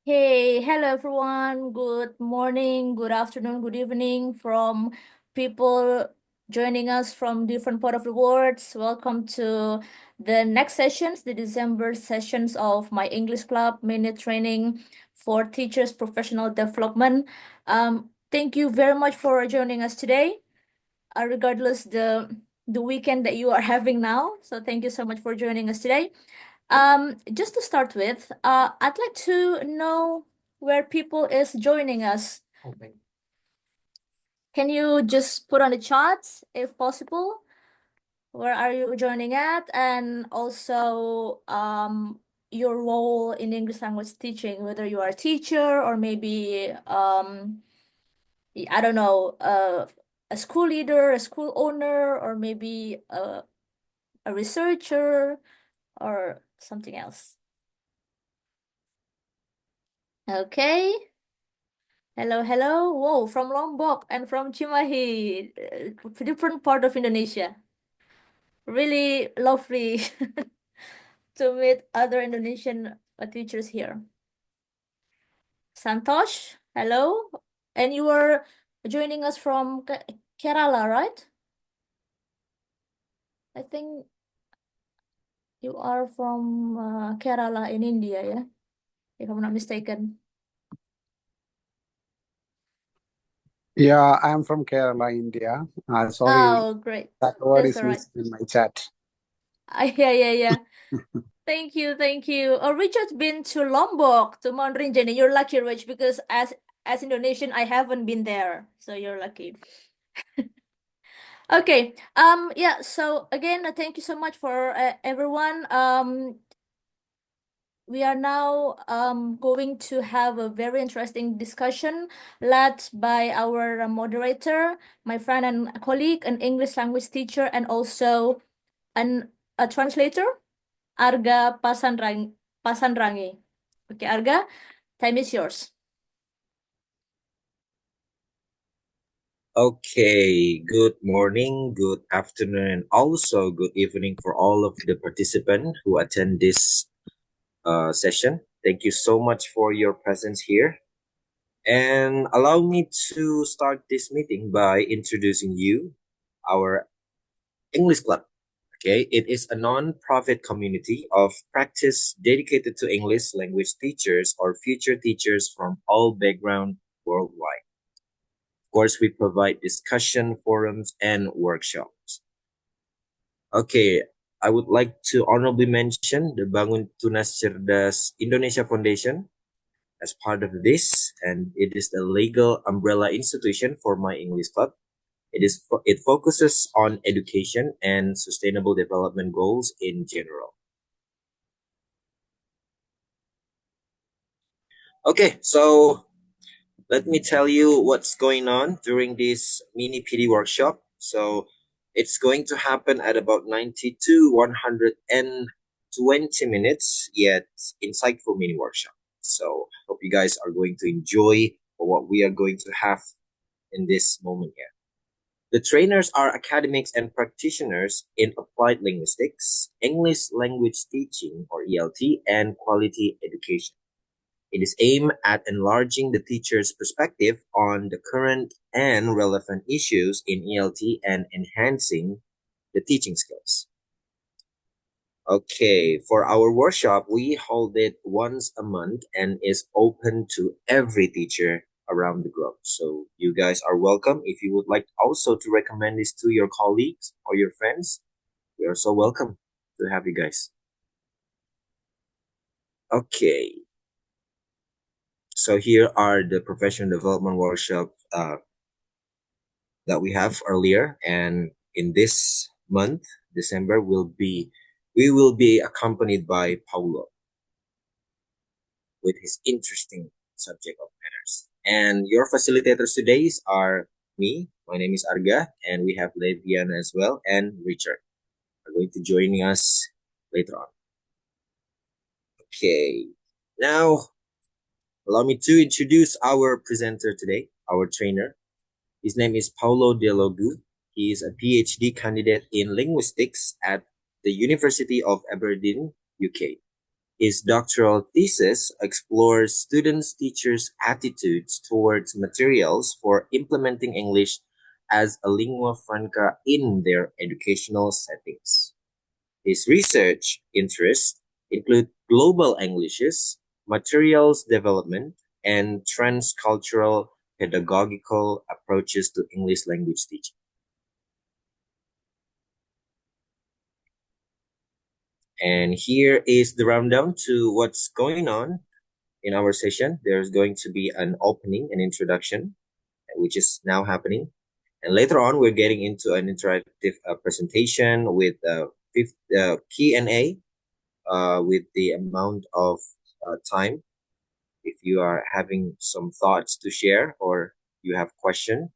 Hey, hello everyone. Good morning, good afternoon, good evening from people joining us from different part of the world. Welcome to the next sessions, the December sessions of my English Club mini training for teachers professional development. Thank you very much for joining us today, regardless the weekend that you are having now. So thank you so much for joining us today. Just to start with, I'd like to know where people is joining us. Okay. Can you just put on the charts if possible? Where are you joining at? And also, your role in English language teaching, whether you are a teacher or maybe, I don't know, a school leader, a school owner, or maybe a researcher or something else. Okay. Hello, hello. Whoa, from Lombok and from Cimahi, different part of Indonesia. Really lovely to meet other Indonesian teachers here. Santosh, hello. And you are joining us from Kerala, right? I think you are from Kerala in India, yeah? If I'm not mistaken. Yeah, I'm from Kerala, India. Sorry, Oh, great. that word That's is all right. missing in my chat. Yeah. Thank you, thank you. Richard's been to Lombok, to Mount Rinjani. You're lucky, Rich, because as Indonesian, I haven't been there, so you're lucky. Okay. Yeah. So again, thank you so much for everyone. We are now going to have a very interesting discussion led by our moderator, my friend and colleague, an English language teacher, and also a translator. Arga Pasandrangi. Okay, Arga, time is yours. Okay, good morning, good afternoon, and also good evening for all of the participants who attend this session. Thank you so much for your presence here. And allow me to start this meeting by introducing you, our English Club. Okay, it is a non-profit community of practice dedicated to English language teachers or future teachers from all backgrounds worldwide. Of course, we provide discussion forums and workshops. Okay, I would like to honorably mention the Bangun Tunas Cerdas Indonesia Foundation as part of this, and it is the legal umbrella institution for my English club. It focuses on education and sustainable development goals in general. Okay, so let me tell you what's going on during this mini PD workshop. So it's going to happen at about 90 to 120 minutes, yet insightful mini workshop. So hope you guys are going to enjoy what we are going to have in this moment here. The trainers are academics and practitioners in applied linguistics, English language teaching or ELT, and quality education. It is aimed at enlarging the teacher's perspective on the current and relevant issues in ELT and enhancing the teaching skills. Okay, for our workshop, we hold it once a month and is open to every teacher around the globe. So you guys are welcome. If you would like also to recommend this to your colleagues or your friends, we are so welcome to have you guys. Okay. So here are the professional development workshop that we have earlier, and in this month, December, we will be accompanied by Paolo with his interesting subject of manners. And your facilitators today are me. My name is Arga, and we have Levian as well, and Richard are going to join us later on. Okay, now allow me to introduce our presenter today, our trainer. His name is Paolo Delogu. He is a PhD candidate in linguistics at the University of Aberdeen, UK. His doctoral thesis explores students' teachers' attitudes towards materials for implementing English as a lingua franca in their educational settings. His research interests include global Englishes, materials development, and transcultural pedagogical approaches to English language teaching. And here is the rundown to what's going on in our session. There's going to be an opening, an introduction, which is now happening. And later on, we're getting into an interactive presentation with Q&A with the amount of time. If you are having some thoughts to share or you have question,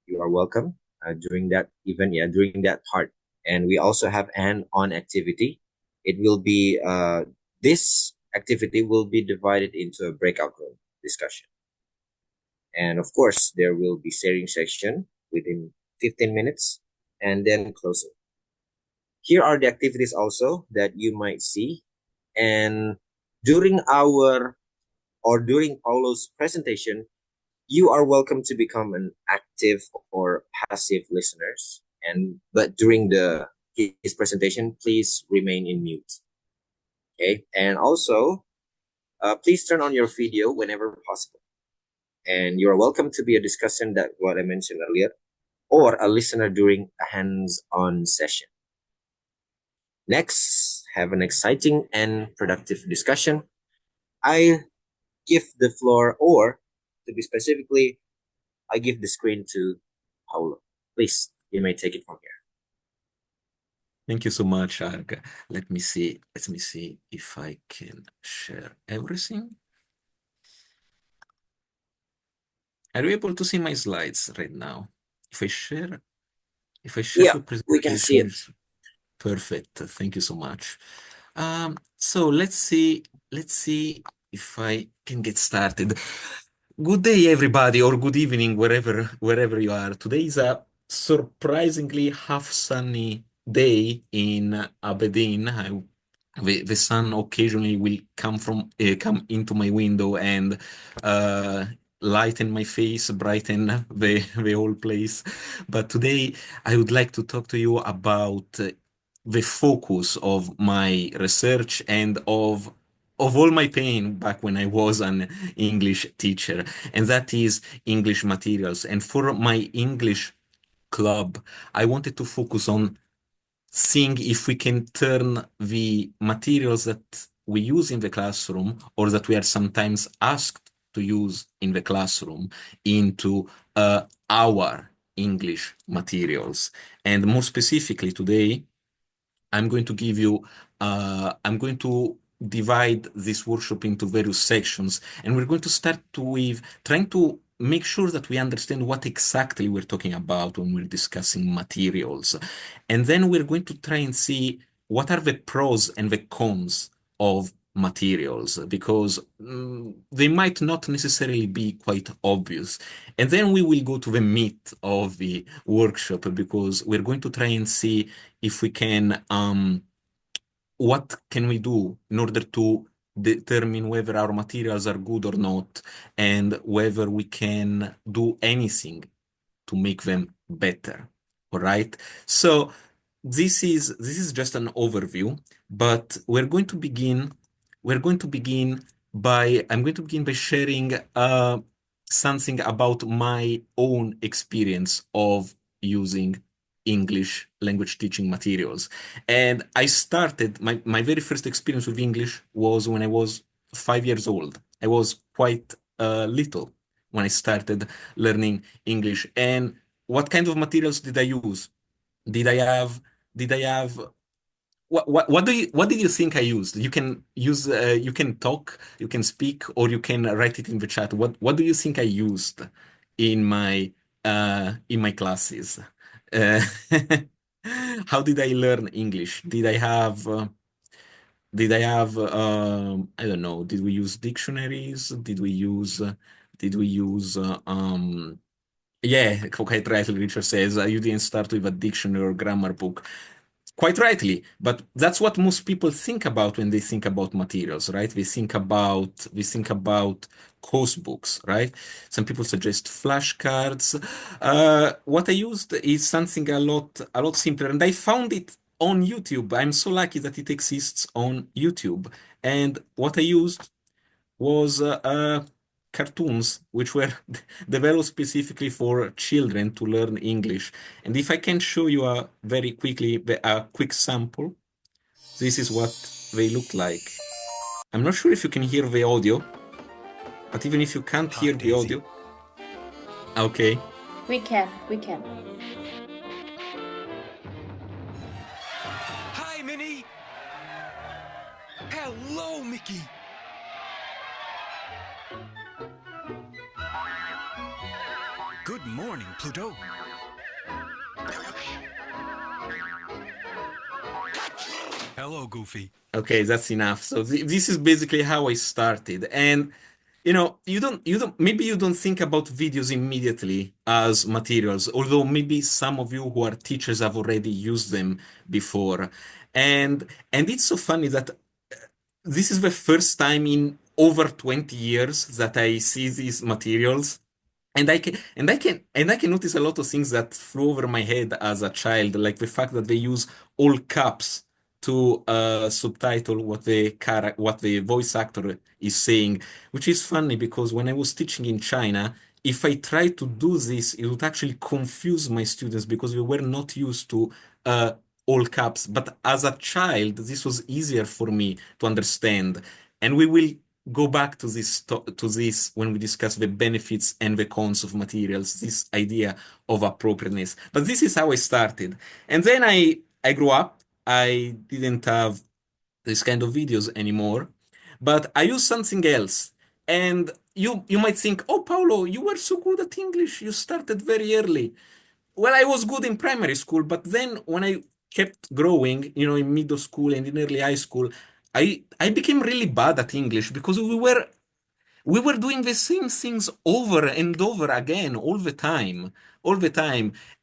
you are welcome during that event, during that part. And we also have an on activity. It will be this activity will be divided into a breakout room discussion. And of course, there will be sharing section within 15 minutes and then closing. Here are the activities also that you might see. And during during Paulo's presentation, you are welcome to become an active or passive listeners. But during his presentation, please remain in mute. Okay. And also, please turn on your video whenever possible. And you're welcome to be a discussant, that what I mentioned earlier, or a listener during a hands-on session. Next, have an exciting and productive discussion. I give the floor, or to be specifically, I give the screen to Paolo. Please, you may take it from here. Thank you so much, Arg. Let me see if I can share everything. Are you able to see my slides right now? If I share Yeah, the presentation, we can see it. Perfect. Thank you so much. So let's see if I can get started. Good day, everybody, or good evening, wherever you are. Today is a surprisingly half sunny day in Aberdeen. The sun occasionally will come into my window and lighten my face, brighten the whole place. But today I would like to talk to you about the focus of my research and of all my pain back when I was an English teacher, and that is English materials. And for my English club, I wanted to focus on seeing if we can turn the materials that we use in the classroom or that we are sometimes asked to use in the classroom into our English materials. And more specifically today, I'm going to give you, I'm going to divide this workshop into various sections, and we're going to start with trying to make sure that we understand what exactly we're talking about when we're discussing materials. And then we're going to try and see what are the pros and the cons of materials, because they might not necessarily be quite obvious. And then we will go to the meat of the workshop, because we're going to try and see if we can, what can we do in order to determine whether our materials are good or not, and whether we can do anything to make them better. All right. So this is just an overview, but we're going to begin. I'm going to begin by sharing something about my own experience of using English language teaching materials. And I started my very first experience with English was when I was 5 years old. I was quite little when I started learning English. And what kind of materials did I use? Did I have did I have what did you think I used? You can use you can talk, you can speak, or you can write it in the chat. What do you think I used in my classes? Uh, how did I learn English? I don't know, did we use dictionaries? Did we use yeah, quite rightly, Richard says, you didn't start with a dictionary or grammar book. quite rightly, but that's what most people think about when they think about materials, right? They think about course books, right? Some people suggest flashcards. What I used is something a lot simpler, and I found it on YouTube. I'm so lucky that it exists on YouTube. And what I used was cartoons, which were developed specifically for children to learn English. And if I can show you a quick sample, this is what they look like. I'm not sure if you can hear the audio, but even if you can't hear the audio, okay. We can. Hi, Minnie! Hello, Mickey! Good morning, Pluto. Hello, Goofy. Okay, that's enough. So this is basically how I started. And maybe you don't think about videos immediately as materials, although maybe some of you who are teachers have already used them before. And it's so funny that this is the first time in over 20 years that I see these materials. And I can notice a lot of things that flew over my head as a child, like the fact that they use all caps to subtitle what the voice actor is saying, which is funny because when I was teaching in China, if I tried to do this, it would actually confuse my students because we were not used to uh, all caps. But as a child, this was easier for me to understand, and we will go back to this when we discuss the benefits and the cons of materials, this idea of appropriateness. But this is how I started. And then I grew up. I didn't have this kind of videos anymore, but I used something else. And you might think, oh, Paolo, you were so good at English. You started very early. Well, I was good in primary school, but then when I kept growing, in middle school and in early high school, I became really bad at English because we were doing the same things over and over again all the time,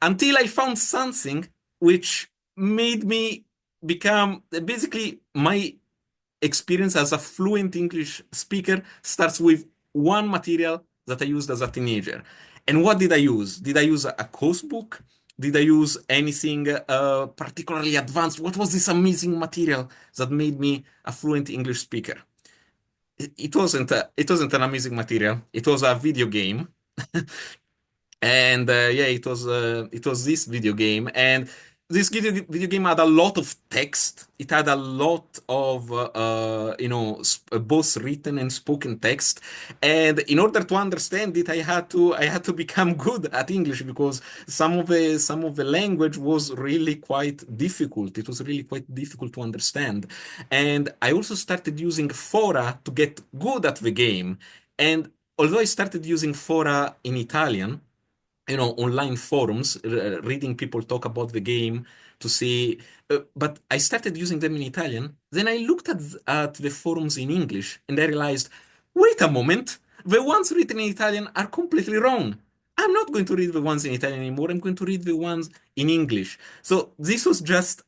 until I found something which made me become basically my experience as a fluent English speaker starts with one material that I used as a teenager. And what did I use? Did I use a course book? Did I use anything particularly advanced? What was this amazing material that made me a fluent English speaker? It wasn't an amazing material. It was a video game. And yeah, it was this video game, and this video game had a lot of text. It had a lot of both written and spoken text. And in order to understand it, I had to become good at English because some of the language was really quite difficult. It was really quite difficult to understand. And I also started using fora to get good at the game. And although I started using fora in Italian, online forums, reading people talk about the game to see. But I started using them in Italian. Then I looked at the forums in English and I realized, wait a moment, the ones written in Italian are completely wrong. I'm not going to read the ones in Italian anymore. I'm going to read the ones in English. So this was just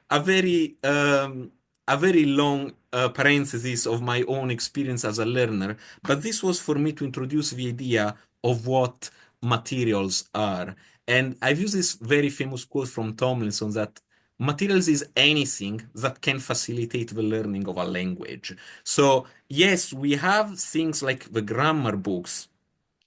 a very a very long parenthesis of my own experience as a learner. But this was for me to introduce the idea of what materials are. And I've used this very famous quote from Tomlinson that materials is anything that can facilitate the learning of a language. So, yes, we have things like the grammar books.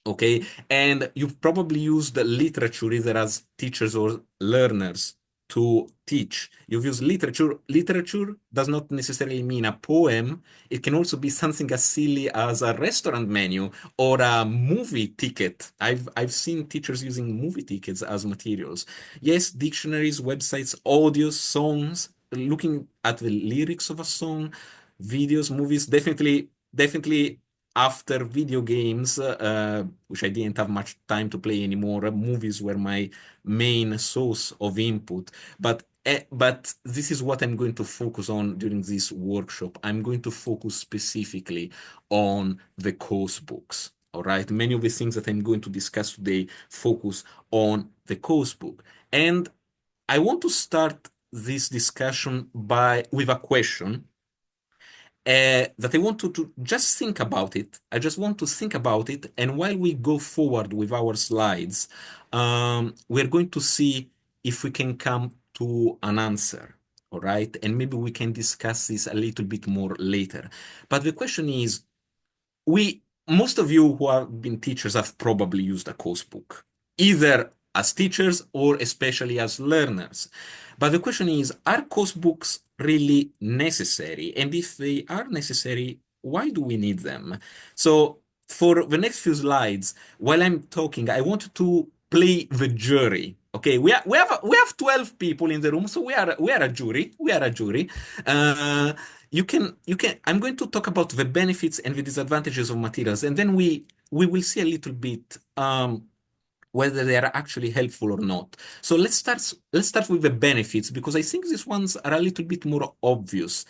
Okay, and you've probably used literature either as teachers or learners to teach. You've used literature. Literature does not necessarily mean a poem. It can also be something as silly as a restaurant menu or a movie ticket. I've seen teachers using movie tickets as materials. Yes, dictionaries, websites, audio, songs, looking at the lyrics of a song, videos, movies, definitely after video games, which I didn't have much time to play anymore, movies were my main source of input. But this is what I'm going to focus on during this workshop. I'm going to focus specifically on the course books. All right. Many of the things that I'm going to discuss today focus on the course book. And I want to start this discussion with a question that I want to just think about it. I just want to think about it. And while we go forward with our slides, we're going to see if we can come to an answer. All right. And maybe we can discuss this a little bit more later. But the question is, most of you who have been teachers have probably used a course book, either as teachers or especially as learners. But the question is, are course books really necessary? And if they are necessary, why do we need them? So for the next few slides, while I'm talking, I want to play the jury. Okay, we have 12 people in the room, so we are a jury. We are a jury. Uh, you can I'm going to talk about the benefits and the disadvantages of materials, and then we will see a little bit whether they are actually helpful or not. So let's start with the benefits, because I think these ones are a little bit more obvious.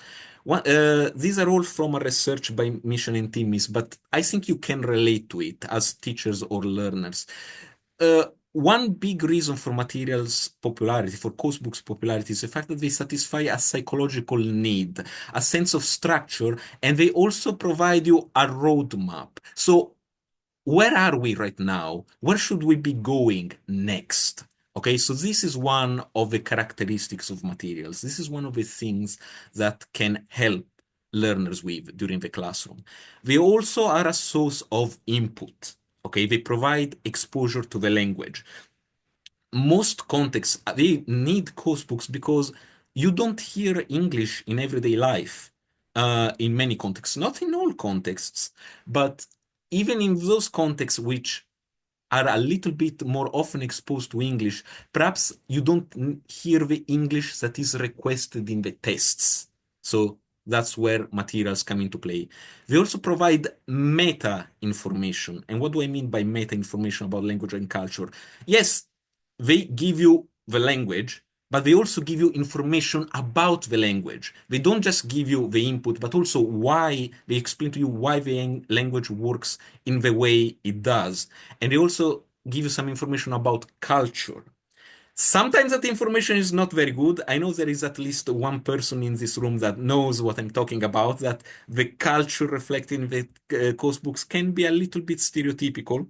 These are all from a research by Mission and Timis, but I think you can relate to it as teachers or learners. One big reason for materials popularity, for course books popularity, is the fact that they satisfy a psychological need, a sense of structure, and they also provide you a roadmap. So where are we right now? Where should we be going next? Okay, so this is one of the characteristics of materials. This is one of the things that can help learners with during the classroom. They also are a source of input. Okay, they provide exposure to the language. Most contexts, they need course books because you don't hear English in everyday life, in many contexts, not in all contexts, but even in those contexts which are a little bit more often exposed to English, perhaps you don't hear the English that is requested in the tests. So that's where materials come into play. They also provide meta information. And what do I mean by meta information about language and culture? Yes, they give you the language, but they also give you information about the language. They don't just give you the input, but also why they explain to you why the language works in the way it does. And they also give you some information about culture. Sometimes that information is not very good. I know there is at least one person in this room that knows what I'm talking about, that the culture reflected in the course books can be a little bit stereotypical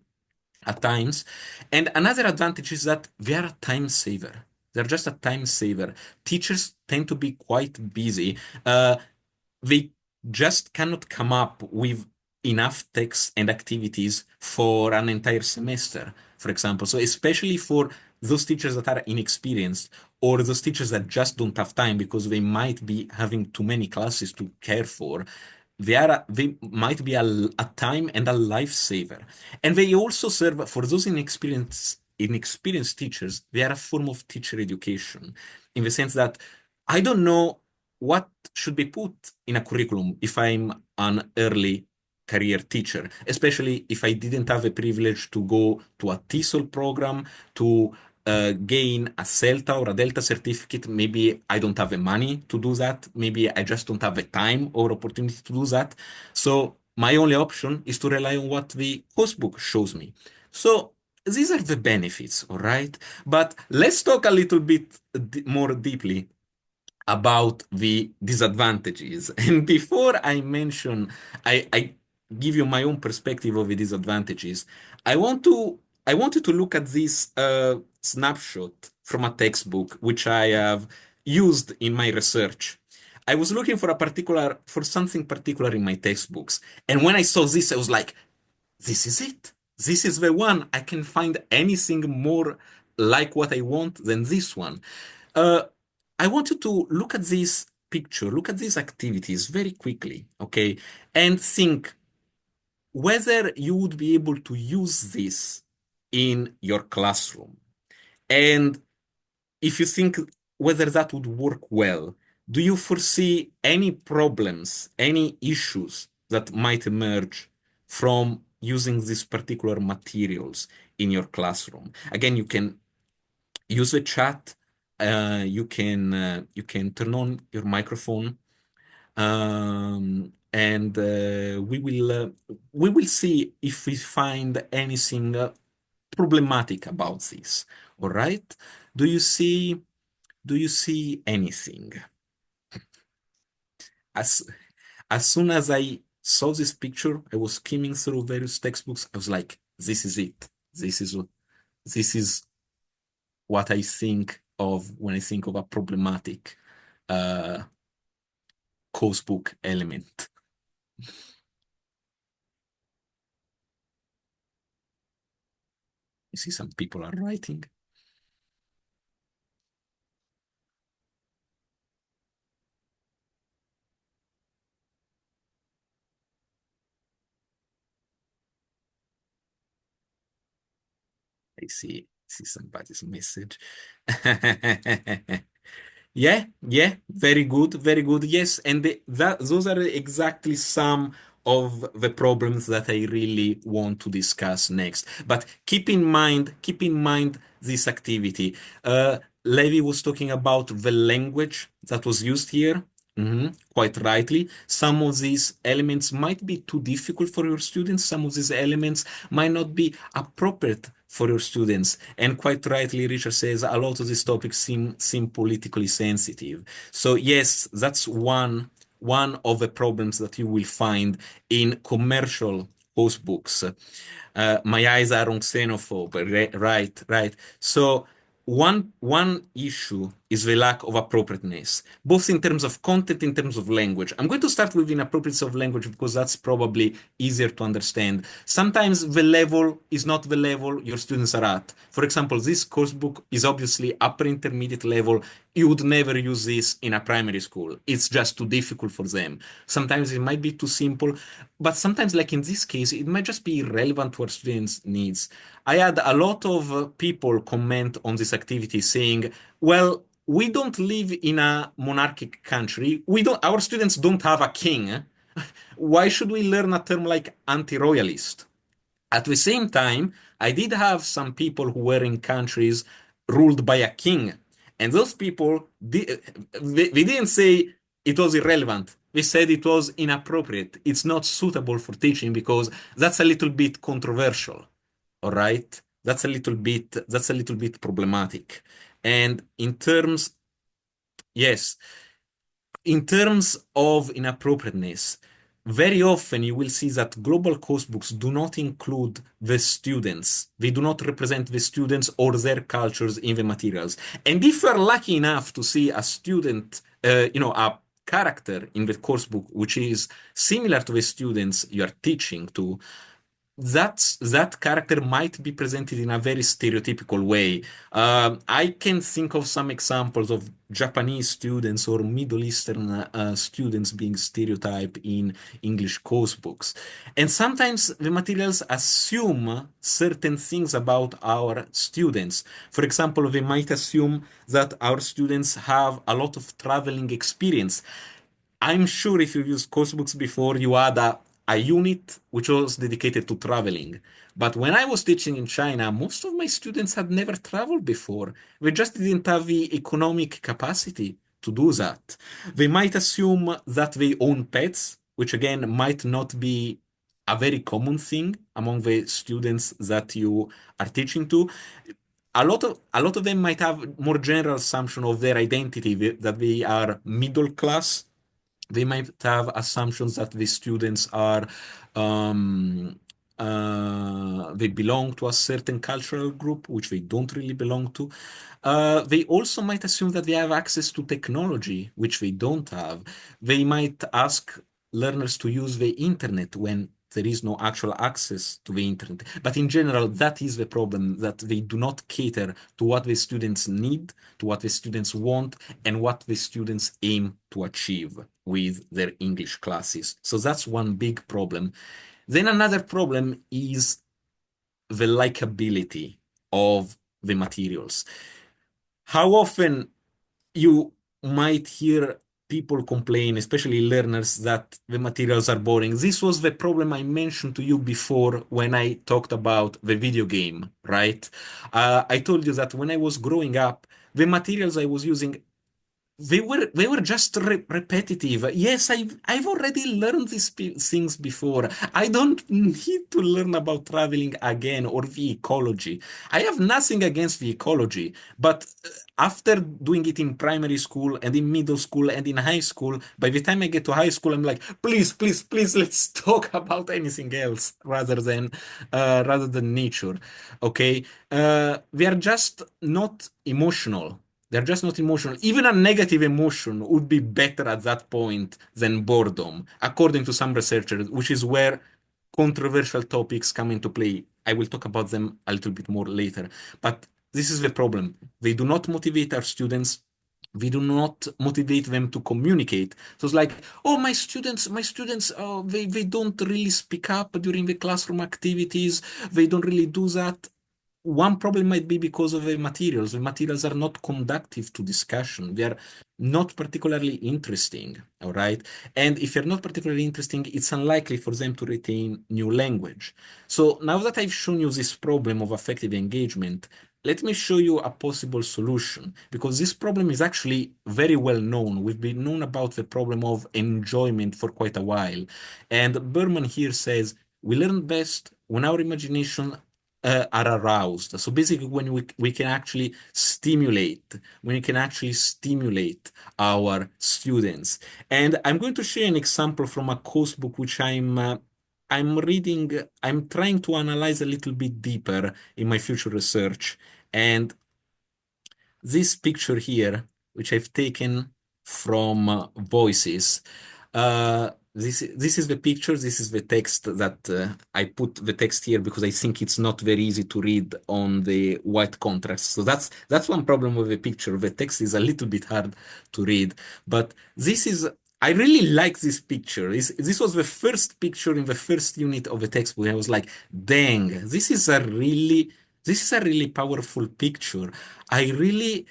at times. And another advantage is that they are a time saver. They're just a time saver. Teachers tend to be quite busy. They just cannot come up with enough texts and activities for an entire semester, for example. So especially for those teachers that are inexperienced, or those teachers that just don't have time because they might be having too many classes to care for, they might be a time and a lifesaver. And they also serve for those inexperienced teachers. They are a form of teacher education, in the sense that I don't know what should be put in a curriculum if I'm an early career teacher, especially if I didn't have the privilege to go to a TESOL program to gain a CELTA or a Delta certificate. Maybe I don't have the money to do that. Maybe I just don't have the time or opportunity to do that. So my only option is to rely on what the course book shows me. So these are the benefits, all right? But let's talk a little bit more deeply about the disadvantages. And before I give you my own perspective of the disadvantages, I want to I wanted to look at this snapshot from a textbook which I have used in my research. I was looking for something particular in my textbooks, and when I saw this, I was like, this is it. This is the one. I can find anything more like what I want than this one. Uh, I want you to look at this picture, look at these activities very quickly, okay, and think whether you would be able to use this in your classroom. And if you think whether that would work well, do you foresee any problems, any issues that might emerge from using these particular materials in your classroom? Again, you can use the chat. You can turn on your microphone, and we will see if we find anything problematic about this. All right? Do you see Do you see anything? As as soon as I saw this picture, I was skimming through various textbooks. I was like, this is it. This is what I think of when I think of a problematic uh, coursebook element. You see some people are writing. I see somebody's message. Yeah, very good, very good. Yes, and those are exactly some of the problems that I really want to discuss next. But keep in mind this activity. Levi was talking about the language that was used here. Quite rightly. Some of these elements might be too difficult for your students. Some of these elements might not be appropriate for your students. And quite rightly, Richard says a lot of these topics seem politically sensitive. So yes, that's one of the problems that you will find in commercial host books. My eyes are on xenophobe, right. So one issue is the lack of appropriateness, both in terms of content, in terms of language. I'm going to start with inappropriateness of language because that's probably easier to understand. Sometimes the level is not the level your students are at. For example, this course book is obviously upper intermediate level. You would never use this in a primary school. It's just too difficult for them. Sometimes it might be too simple, but sometimes, like in this case, it might just be irrelevant to our students' needs. I had a lot of people comment on this activity saying, well, we don't live in a monarchic country. Our students don't have a king. Why should we learn a term like anti-royalist? At the same time, I did have some people who were in countries ruled by a king. And those people, they didn't say it was irrelevant. They said it was inappropriate. It's not suitable for teaching because that's a little bit controversial. All right? That's a little bit problematic. And yes, in terms of inappropriateness, very often you will see that global course books do not include the students. They do not represent the students or their cultures in the materials. And if you're lucky enough to see a student, a character in the course book which is similar to the students you are teaching to, that character might be presented in a very stereotypical way. I can think of some examples of Japanese students or Middle Eastern students being stereotyped in English course books. And sometimes the materials assume certain things about our students. For example, they might assume that our students have a lot of traveling experience. I'm sure if you used coursebooks before, you had a unit which was dedicated to traveling. But when I was teaching in China, most of my students had never traveled before. They just didn't have the economic capacity to do that. They might assume that they own pets, which again might not be a very common thing among the students that you are teaching to. A lot of them might have more general assumption of their identity that they are middle class. They might have assumptions that the students are they belong to a certain cultural group, which they don't really belong to. They also might assume that they have access to technology, which they don't have. They might ask learners to use the internet when there is no actual access to the internet. But in general, that is the problem, that they do not cater to what the students need, to what the students want, and what the students aim to achieve with their English classes. So that's one big problem. Then another problem is the likability of the materials. How often you might hear people complain, especially learners, that the materials are boring. This was the problem I mentioned to you before when I talked about the video game, right? I told you that when I was growing up, the materials I was using they were just repetitive. Yes, I've already learned these things before. I don't need to learn about traveling again or the ecology. I have nothing against the ecology, but after doing it in primary school and in middle school and in high school, by the time I get to high school, I'm like, please, please, please, let's talk about anything else rather than nature. Okay, they are just not emotional. They're just not emotional. Even a negative emotion would be better at that point than boredom, according to some researchers, which is where controversial topics come into play. I will talk about them a little bit more later. But this is the problem. They do not motivate our students. We do not motivate them to communicate. So it's like, oh, my students, oh, they don't really speak up during the classroom activities. They don't really do that. One problem might be because of the materials. The materials are not conducive to discussion. They are not particularly interesting, all right? And if they're not particularly interesting, it's unlikely for them to retain new language. So now that I've shown you this problem of affective engagement, let me show you a possible solution, because this problem is actually very well known. We've been known about the problem of enjoyment for quite a while. And Berman here says, we learn best when our imagination are aroused. So basically, when we can actually stimulate our students. And I'm going to share an example from a course book which I'm reading. I'm trying to analyze a little bit deeper in my future research. And this picture here, which I've taken from Voices. This is the picture. This is the text that I put the text here because I think it's not very easy to read on the white contrast. So that's one problem with the picture. The text is a little bit hard to read, but I really like this picture. This was the first picture in the first unit of the textbook. I was like, dang, this is a really powerful picture. I really,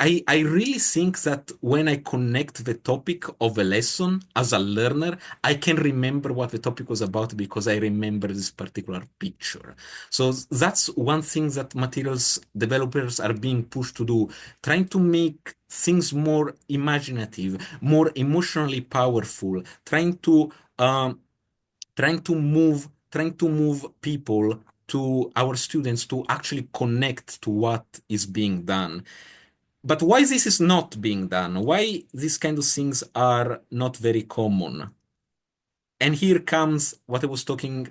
I, I really think that when I connect the topic of a lesson as a learner, I can remember what the topic was about because I remember this particular picture. So that's one thing that materials developers are being pushed to do, trying to make things more imaginative, more emotionally powerful, um, trying to move people, to our students, to actually connect to what is being done. But why this is not being done? Why these kind of things are not very common? And here comes what I was talking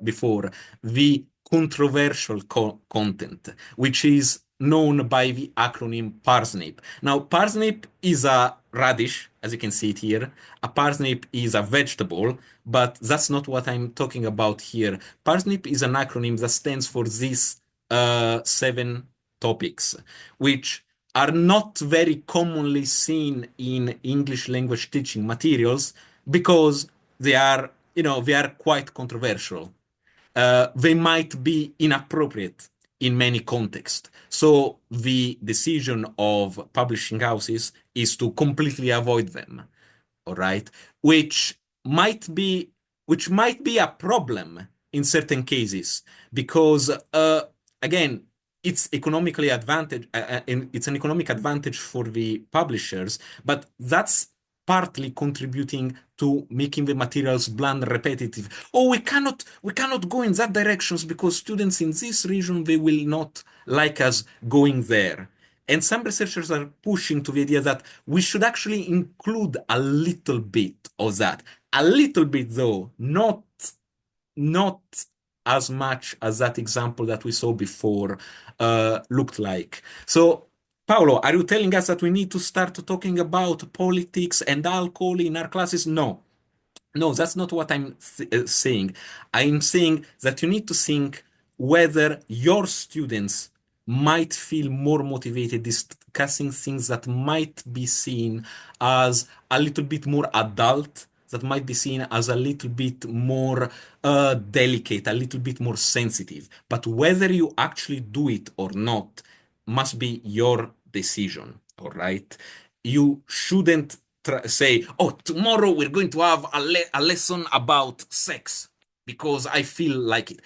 before, the controversial content, which is known by the acronym parsnip. Now, parsnip is a radish, as you can see it here. A parsnip is a vegetable, but that's not what I'm talking about here. Parsnip is an acronym that stands for these 7 topics, which are not very commonly seen in English language teaching materials because they are quite controversial. They might be inappropriate in many contexts. So the decision of publishing houses is to completely avoid them, all right? Which might be which might be a problem in certain cases because again, it's an economic advantage for the publishers, but that's partly contributing to making the materials bland, repetitive. Oh, we cannot go in that directions because students in this region, they will not like us going there. And some researchers are pushing to the idea that we should actually include a little bit of that. A little bit, though, not as much as that example that we saw before looked like. So, Paolo, are you telling us that we need to start talking about politics and alcohol in our classes? No. No, that's not what I'm saying. I'm saying that you need to think whether your students might feel more motivated discussing things that might be seen as a little bit more adult, that might be seen as a little bit more delicate, a little bit more sensitive. But whether you actually do it or not must be your decision, all right? You shouldn't say, oh, tomorrow we're going to have a lesson about sex because I feel like it.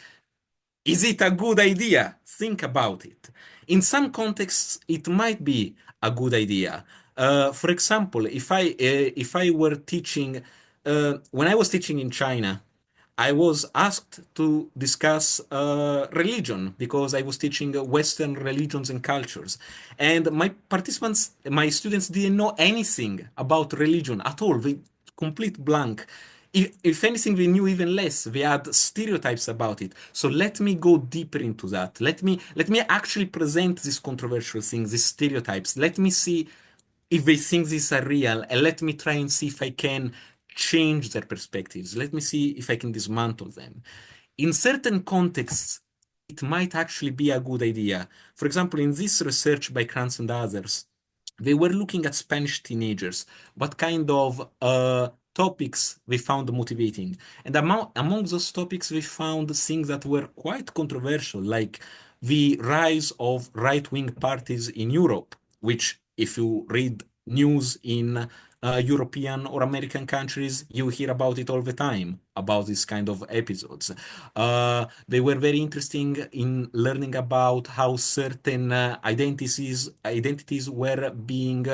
Is it a good idea? Think about it. In some contexts, it might be a good idea. For example, if I were teaching when I was teaching in China, I was asked to discuss religion because I was teaching Western religions and cultures, and my students didn't know anything about religion at all. They complete blank. If anything, we knew even less. We had stereotypes about it. So let me go deeper into that. Let me actually present these controversial things, these stereotypes. Let me see if they think these are real, and let me try and see if I can change their perspectives. Let me see if I can dismantle them. In certain contexts, it might actually be a good idea. For example, in this research by Kranz and others, they were looking at Spanish teenagers, what kind of topics they found motivating. And among those topics, they found things that were quite controversial, like the rise of right-wing parties in Europe, which, if you read news in European or American countries, you hear about it all the time, about this kind of episodes. They were very interesting in learning about how certain identities were being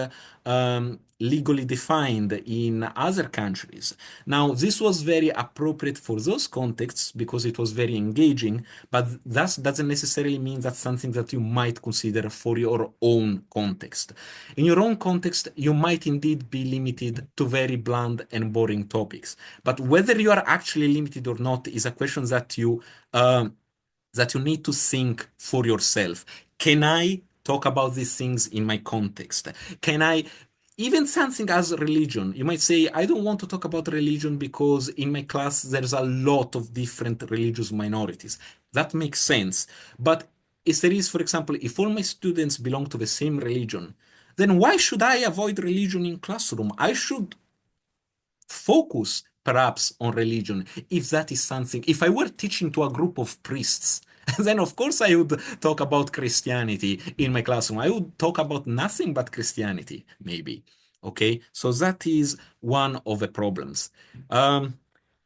legally defined in other countries. Now, this was very appropriate for those contexts because it was very engaging, but that doesn't necessarily mean that's something that you might consider for your own context. In your own context, you might indeed be limited to very bland and boring topics. But whether you are actually limited or not is a question that you need to think for yourself. Can I talk about these things in my context? Can I even something as religion? You might say, I don't want to talk about religion because in my class there's a lot of different religious minorities. That makes sense. But if there is, for example, if all my students belong to the same religion, then why should I avoid religion in classroom? I should focus perhaps on religion if that is something. If I were teaching to a group of priests, then of course I would talk about Christianity in my classroom. I would talk about nothing but Christianity, maybe. Okay, so that is one of the problems. I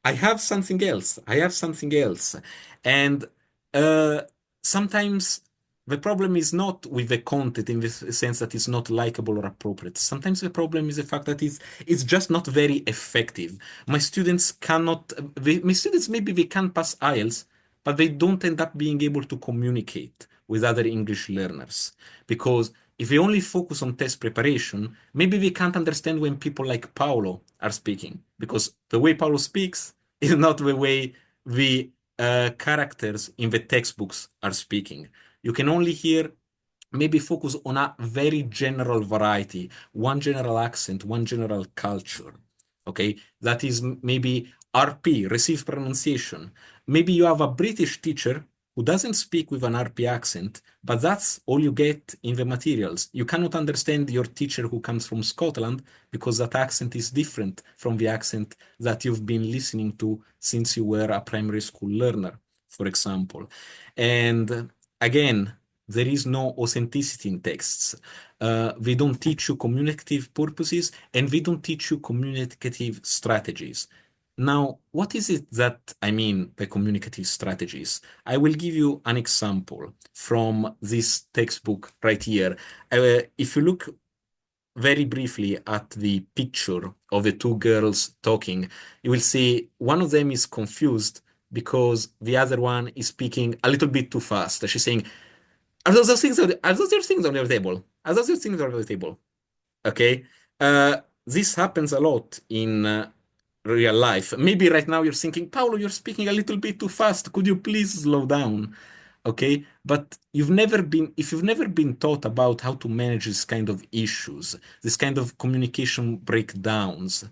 have something else. I have something else. And uh, sometimes the problem is not with the content in the sense that it's not likable or appropriate. Sometimes the problem is the fact that it's just not very effective. My students my students maybe they can pass IELTS, but they don't end up being able to communicate with other English learners because if we only focus on test preparation, maybe we can't understand when people like Paolo are speaking because the way Paolo speaks is not the way the characters in the textbooks are speaking. You can only hear maybe focus on a very general variety, one general accent, one general culture. Okay, that is maybe RP, received pronunciation. Maybe you have a British teacher who doesn't speak with an RP accent, but that's all you get in the materials. You cannot understand your teacher who comes from Scotland because that accent is different from the accent that you've been listening to since you were a primary school learner, for example. And again, there is no authenticity in texts. We don't teach you communicative purposes and we don't teach you communicative strategies. Now, what is it that I mean by communicative strategies? I will give you an example from this textbook right here. If you look very briefly at the picture of the two girls talking, you will see one of them is confused because the other one is speaking a little bit too fast. She's saying, are those your things on your table? Are those your things on your table? Okay. This happens a lot in real life. Maybe right now you're thinking, Paolo, you're speaking a little bit too fast. Could you please slow down? Okay. But if you've never been taught about how to manage this kind of issues, this kind of communication breakdowns,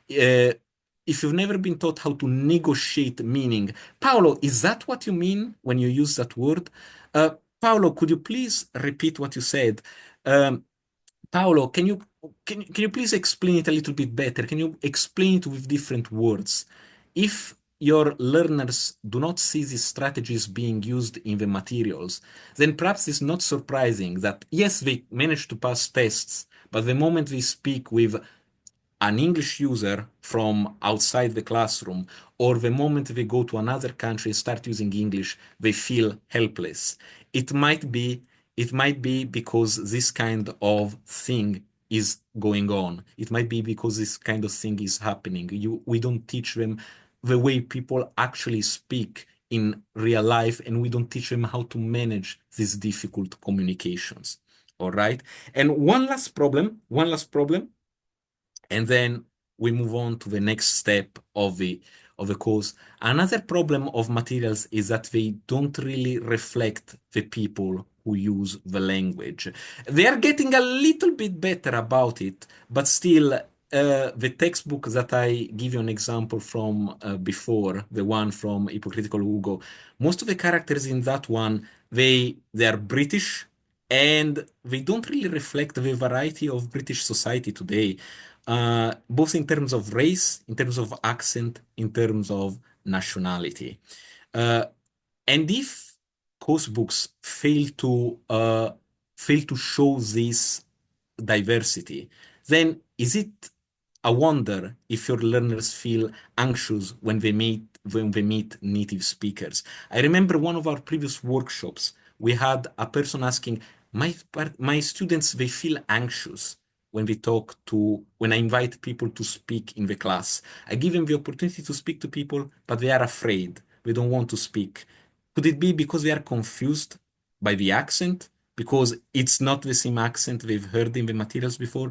if you've never been taught how to negotiate meaning, Paolo, is that what you mean when you use that word? Paolo, could you please repeat what you said? Um, Paolo, can you please explain it a little bit better? Can you explain it with different words? If your learners do not see these strategies being used in the materials, then perhaps it's not surprising that yes, they manage to pass tests, but the moment they speak with an English user from outside the classroom, or the moment they go to another country and start using English, they feel helpless. It might be, it might be because this kind of thing is going on. It might be because this kind of thing is happening. We don't teach them the way people actually speak in real life, and we don't teach them how to manage these difficult communications. All right. And one last problem, and then we move on to the next step of the course. Another problem of materials is that they don't really reflect the people who use the language. They are getting a little bit better about it, but still, the textbook that I give you an example from before, the one from Hypocritical Hugo, most of the characters in that one, they are British, and they don't really reflect the variety of British society today, both in terms of race, in terms of accent, in terms of nationality. Uh, and if course books fail to show this diversity, then is it a wonder if your learners feel anxious when they meet native speakers? I remember one of our previous workshops, we had a person asking, my students, they feel anxious when I invite people to speak in the class. I give them the opportunity to speak to people, but they are afraid. They don't want to speak. Could it be because they are confused by the accent? Because it's not the same accent they've heard in the materials before?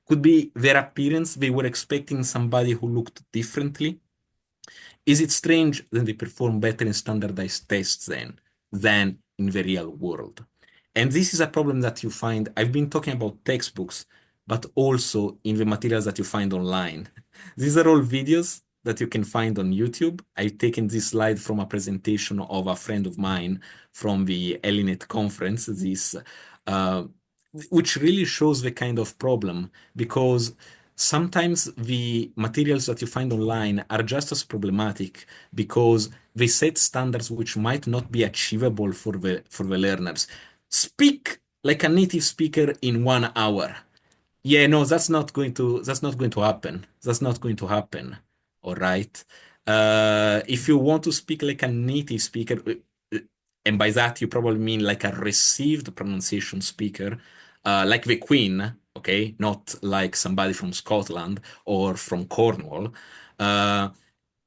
Could be their appearance. They were expecting somebody who looked differently. Is it strange that they perform better in standardized tests than in the real world? And this is a problem that you find. I've been talking about textbooks, but also in the materials that you find online. These are all videos that you can find on YouTube. I've taken this slide from a presentation of a friend of mine from the Elinet conference, uh, which really shows the kind of problem, because sometimes the materials that you find online are just as problematic because they set standards which might not be achievable for the learners. Speak like a native speaker in 1 hour. Yeah, no, that's not going to happen. That's not going to happen. All right. If you want to speak like a native speaker, uh, and by that you probably mean like a received pronunciation speaker, like the Queen, okay, not like somebody from Scotland or from Cornwall, uh,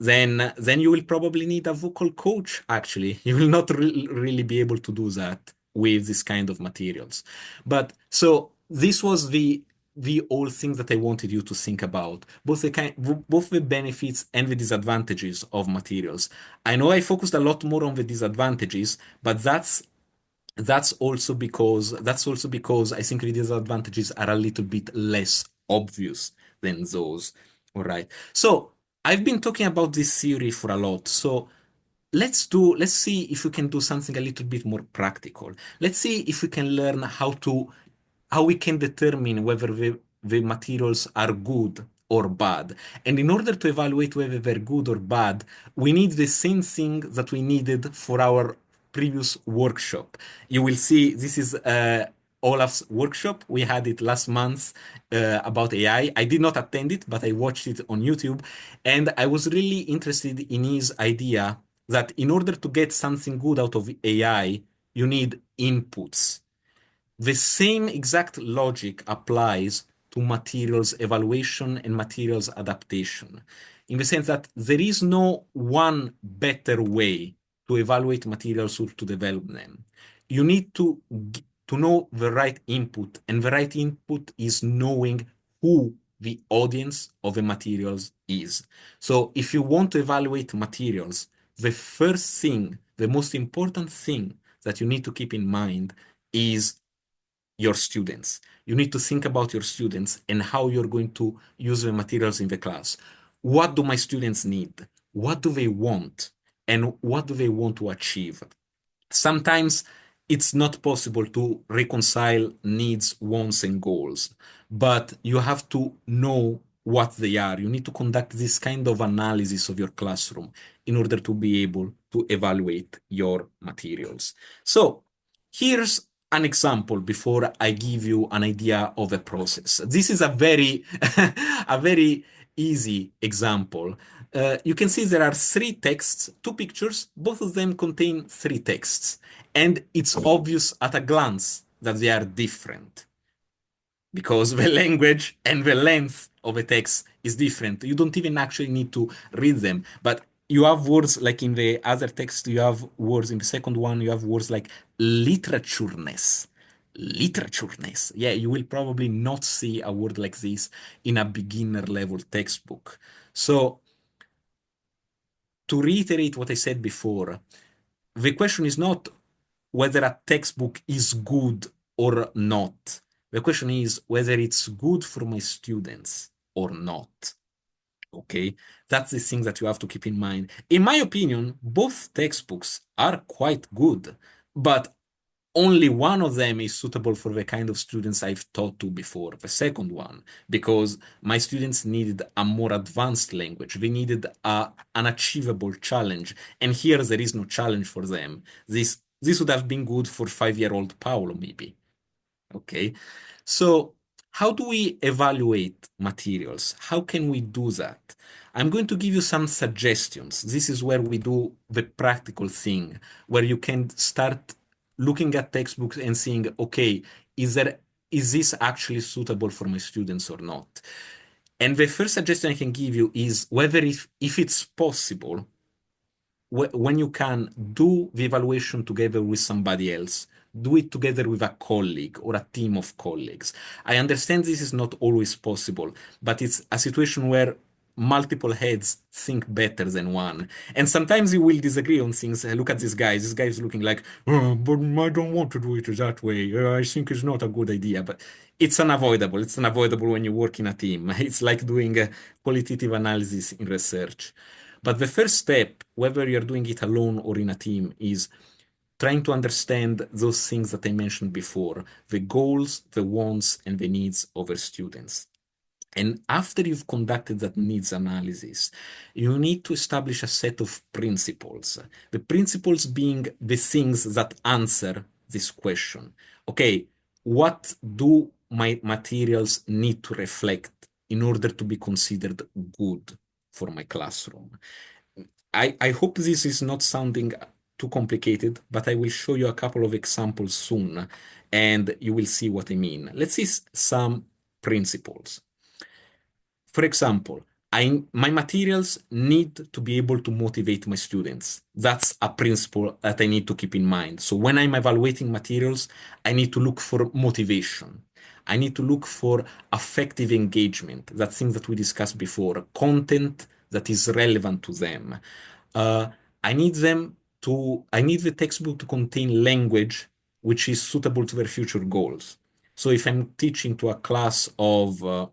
then you will probably need a vocal coach, actually. You will not really be able to do that with this kind of materials. But so this was the whole thing that I wanted you to think about, both the benefits and the disadvantages of materials. I know I focused a lot more on the disadvantages, but that's also because I think the disadvantages are a little bit less obvious than those. All right. So I've been talking about this theory for a lot. So let's see if we can do something a little bit more practical. Let's see if we can learn how we can determine whether the materials are good or bad. And in order to evaluate whether they're good or bad, we need the same thing that we needed for our previous workshop. You will see this is Olaf's workshop. We had it last month about AI. I did not attend it, but I watched it on YouTube. And I was really interested in his idea that in order to get something good out of AI, you need inputs. The same exact logic applies to materials evaluation and materials adaptation, in the sense that there is no one better way to evaluate materials or to develop them. You need to know the right input, and the right input is knowing who the audience of the materials is. So if you want to evaluate materials, the first thing, the most important thing that you need to keep in mind is your students. You need to think about your students and how you're going to use the materials in the class. What do my students need? What do they want? And what do they want to achieve? Sometimes it's not possible to reconcile needs, wants, and goals, but you have to know what they are. You need to conduct this kind of analysis of your classroom in order to be able to evaluate your materials. So here's an example before I give you an idea of a process. This is a very, a very easy example. You can see there are three texts, two pictures, both of them contain three texts. And it's obvious at a glance that they are different because the language and the length of a text is different. You don't even actually need to read them, but you have words like in the other text, you have words in the second one, you have words like literatureness. Literatureness. Yeah, you will probably not see a word like this in a beginner level textbook. So, to reiterate what I said before, the question is not whether a textbook is good or not. The question is whether it's good for my students or not. Okay, that's the thing that you have to keep in mind. In my opinion, both textbooks are quite good, but only one of them is suitable for the kind of students I've taught to before, the second one, because my students needed a more advanced language. They needed an achievable challenge. And here there is no challenge for them. This would have been good for 5-year-old Paolo, maybe. Okay. So how do we evaluate materials? How can we do that? I'm going to give you some suggestions. This is where we do the practical thing, where you can start looking at textbooks and seeing, okay, is this actually suitable for my students or not? And the first suggestion I can give you is whether if it's possible, when you can do the evaluation together with somebody else, do it together with a colleague or a team of colleagues. I understand this is not always possible, but it's a situation where multiple heads think better than one. And sometimes you will disagree on things. Look at this guy. This guy is looking like, oh, but I don't want to do it that way. I think it's not a good idea. But it's unavoidable. It's unavoidable when you work in a team. It's like doing a qualitative analysis in research. But the first step, whether you're doing it alone or in a team, is trying to understand those things that I mentioned before, the goals, the wants, and the needs of our students. And after you've conducted that needs analysis, you need to establish a set of principles. The principles being the things that answer this question. Okay, what do my materials need to reflect in order to be considered good for my classroom? I hope this is not sounding too complicated, but I will show you a couple of examples soon, and you will see what I mean. Let's see some principles. For example, my materials need to be able to motivate my students. That's a principle that I need to keep in mind. So when I'm evaluating materials, I need to look for motivation. I need to look for affective engagement. That's things that we discussed before, content that is relevant to them. Uh, I need the textbook to contain language which is suitable to their future goals. So if I'm teaching to a class of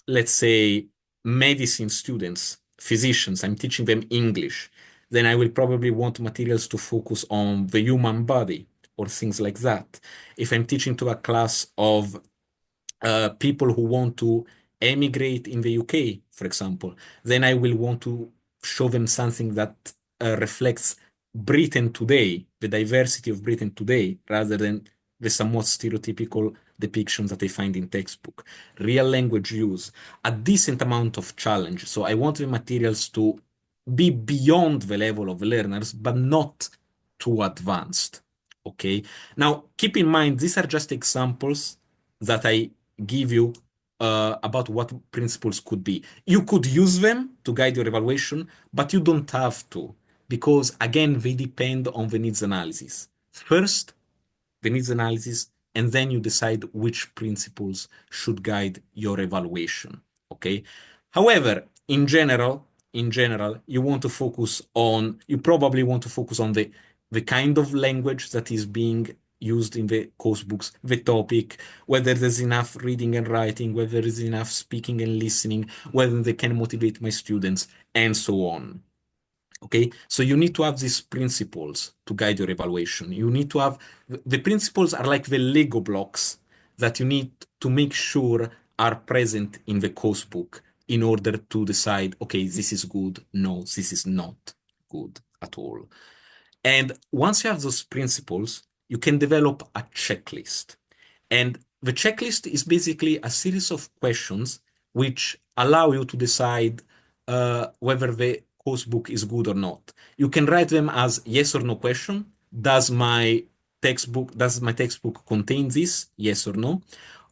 let's say, medicine students, physicians, I'm teaching them English, then I will probably want materials to focus on the human body or things like that. If I'm teaching to a class of people who want to emigrate in the UK, for example, then I will want to show them something that reflects Britain today, the diversity of Britain today, rather than the somewhat stereotypical depictions that I find in textbook. Real language use, a decent amount of challenge. So I want the materials to be beyond the level of learners, but not too advanced. Okay. Now, keep in mind, these are just examples that I give you about what principles could be. You could use them to guide your evaluation, but you don't have to, because again, they depend on the needs analysis. First, the needs analysis, and then you decide which principles should guide your evaluation. Okay. However, in general, you probably want to focus on the kind of language that is being used in the course books, the topic, whether there's enough reading and writing, whether there's enough speaking and listening, whether they can motivate my students, and so on. Okay, so you need to have these principles to guide your evaluation. You need to have the principles are like the Lego blocks that you need to make sure are present in the course book in order to decide, okay, this is good, no, this is not good at all. And once you have those principles, you can develop a checklist. And the checklist is basically a series of questions which allow you to decide whether the course book is good or not. You can write them as yes or no question. Does my textbook contain this? Yes or no?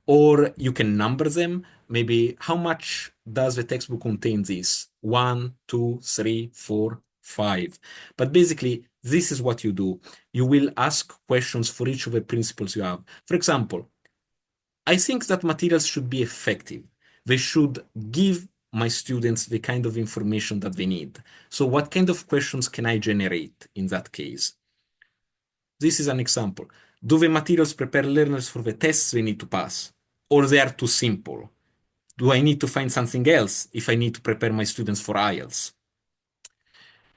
Or you can number them. Maybe how much does the textbook contain this? 1, 2, 3, 4, 5. But basically, this is what you do. You will ask questions for each of the principles you have. For example, I think that materials should be effective. They should give my students the kind of information that they need. So what kind of questions can I generate in that case? This is an example. Do the materials prepare learners for the tests they need to pass? Or they are too simple? Do I need to find something else if I need to prepare my students for IELTS?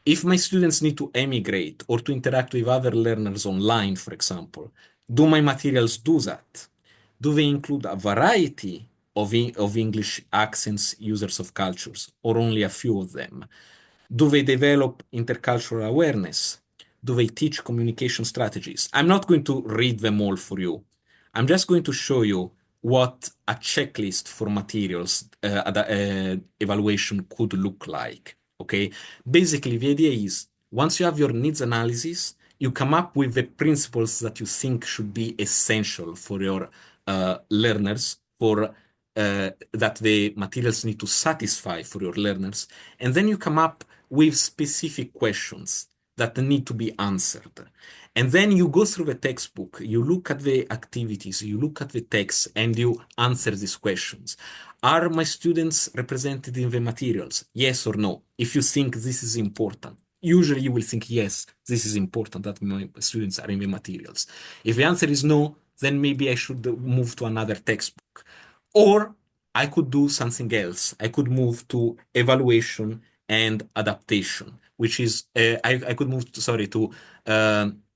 If my students need to emigrate or to interact with other learners online, for example, do my materials do that? Do they include a variety of English accents, users of cultures, or only a few of them? Do they develop intercultural awareness? Do they teach communication strategies? I'm not going to read them all for you. I'm just going to show you what a checklist for materials evaluation could look like. Okay. Basically, the idea is once you have your needs analysis, you come up with the principles that you think should be essential for your learners, for that the materials need to satisfy for your learners, and then you come up with specific questions that need to be answered. And then you go through the textbook, you look at the activities, you look at the text, and you answer these questions. Are my students represented in the materials? Yes or no? If you think this is important. Usually you will think, yes, this is important that my students are in the materials. If the answer is no, then maybe I should move to another textbook. Or I could do something else. I could move to evaluation and adaptation, which is, I could move to, sorry, to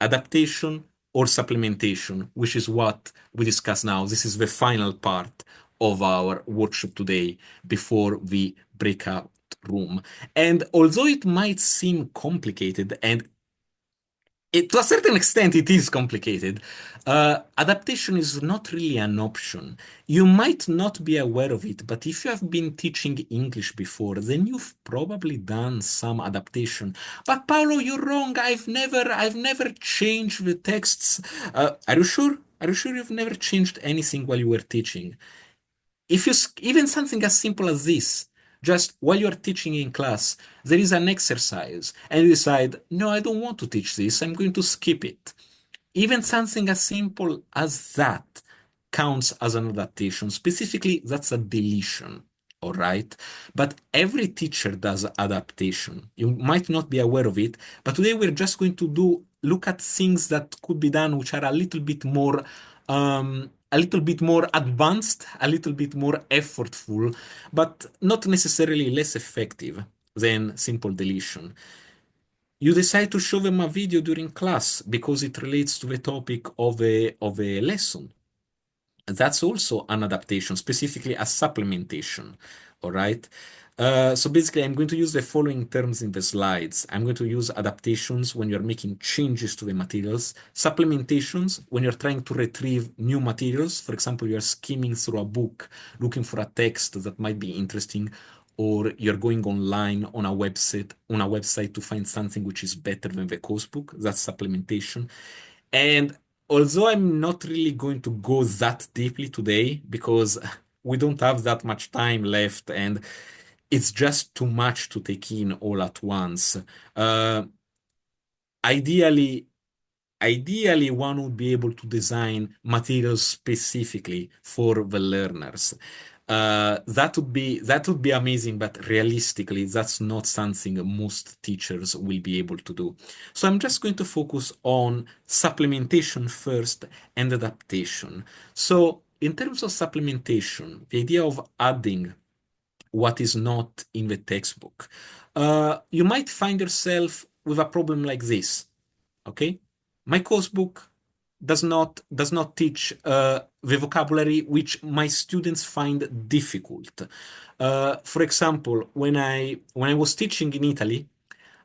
adaptation or supplementation, which is what we discuss now. This is the final part of our workshop today before the breakout room. And although it might seem complicated, and to a certain extent it is complicated, adaptation is not really an option. You might not be aware of it, but if you have been teaching English before, then you've probably done some adaptation. But Paolo, you're wrong. I've never changed the texts. Are you sure? Are you sure you've never changed anything while you were teaching? If you even something as simple as this, just while you're teaching in class, there is an exercise, and you decide, no, I don't want to teach this, I'm going to skip it. Even something as simple as that counts as an adaptation. Specifically, that's a deletion. All right. But every teacher does adaptation. You might not be aware of it, but today we're just going to look at things that could be done, which are a little bit more advanced, a little bit more effortful, but not necessarily less effective than simple deletion. You decide to show them a video during class because it relates to the topic of a lesson. That's also an adaptation, specifically a supplementation. All right. So basically, I'm going to use the following terms in the slides. I'm going to use adaptations when you're making changes to the materials, supplementations when you're trying to retrieve new materials. For example, you're skimming through a book, looking for a text that might be interesting, or you're going online on a website to find something which is better than the course book. That's supplementation. And although I'm not really going to go that deeply today because we don't have that much time left and it's just too much to take in all at once. Uh, ideally, ideally, one would be able to design materials specifically for the learners. That would be amazing, but realistically, that's not something most teachers will be able to do. So I'm just going to focus on supplementation first and adaptation. So in terms of supplementation, the idea of adding what is not in the textbook, you might find yourself with a problem like this. Okay, my course book does not teach the vocabulary which my students find difficult. For example, when I was teaching in Italy,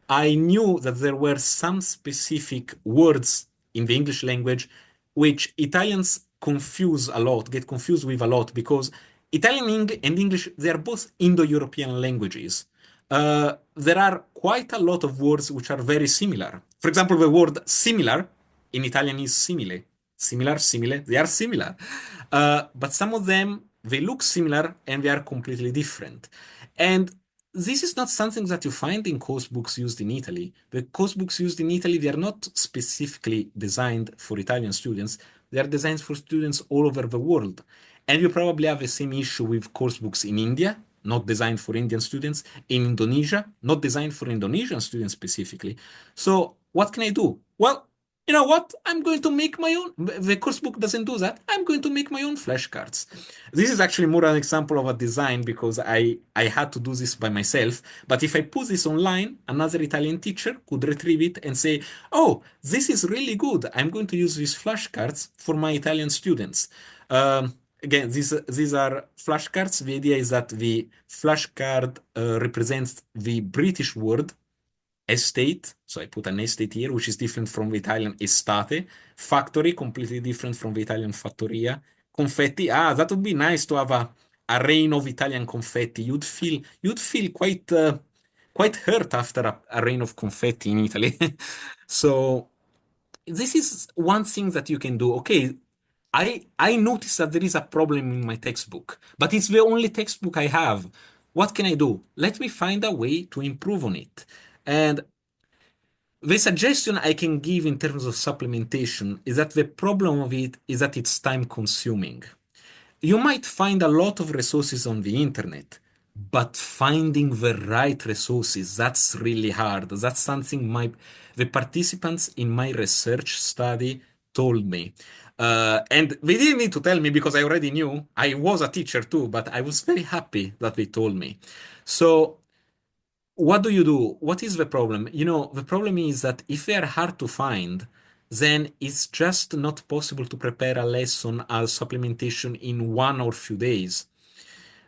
I knew that there were some specific words in the English language, which Italians confuse a lot, get confused with a lot, because Italian and English, they are both Indo-European languages. There are quite a lot of words which are very similar. For example, the word similar in Italian is simile. Similar, simile, they are similar. But some of them, they look similar and they are completely different. And this is not something that you find in course books used in Italy. The course books used in Italy, they are not specifically designed for Italian students. They are designed for students all over the world. And you probably have the same issue with course books in India, not designed for Indian students, in Indonesia, not designed for Indonesian students specifically. So what can I do? Well, you know what? I'm going to make my own. The course book doesn't do that. I'm going to make my own flashcards. This is actually more an example of a design because I had to do this by myself. But if I put this online, another Italian teacher could retrieve it and say, oh, this is really good. I'm going to use these flashcards for my Italian students. Again, these are flashcards. The idea is that the flashcard represents the British word estate, so I put an estate here, which is different from the Italian estate. Factory, completely different from the Italian fattoria. Confetti, that would be nice to have a rain of Italian confetti. You'd feel quite hurt after a rain of confetti in Italy. So this is one thing that you can do. Okay, I noticed that there is a problem in my textbook, but it's the only textbook I have. What can I do? Let me find a way to improve on it. And the suggestion I can give in terms of supplementation is that the problem of it is that it's time consuming. You might find a lot of resources on the internet, but finding the right resources, that's really hard. That's something the participants in my research study told me. And they didn't need to tell me because I already knew. I was a teacher too, but I was very happy that they told me. So what do you do? What is the problem? The problem is that if they are hard to find, then it's just not possible to prepare a lesson as supplementation in 1 or few days.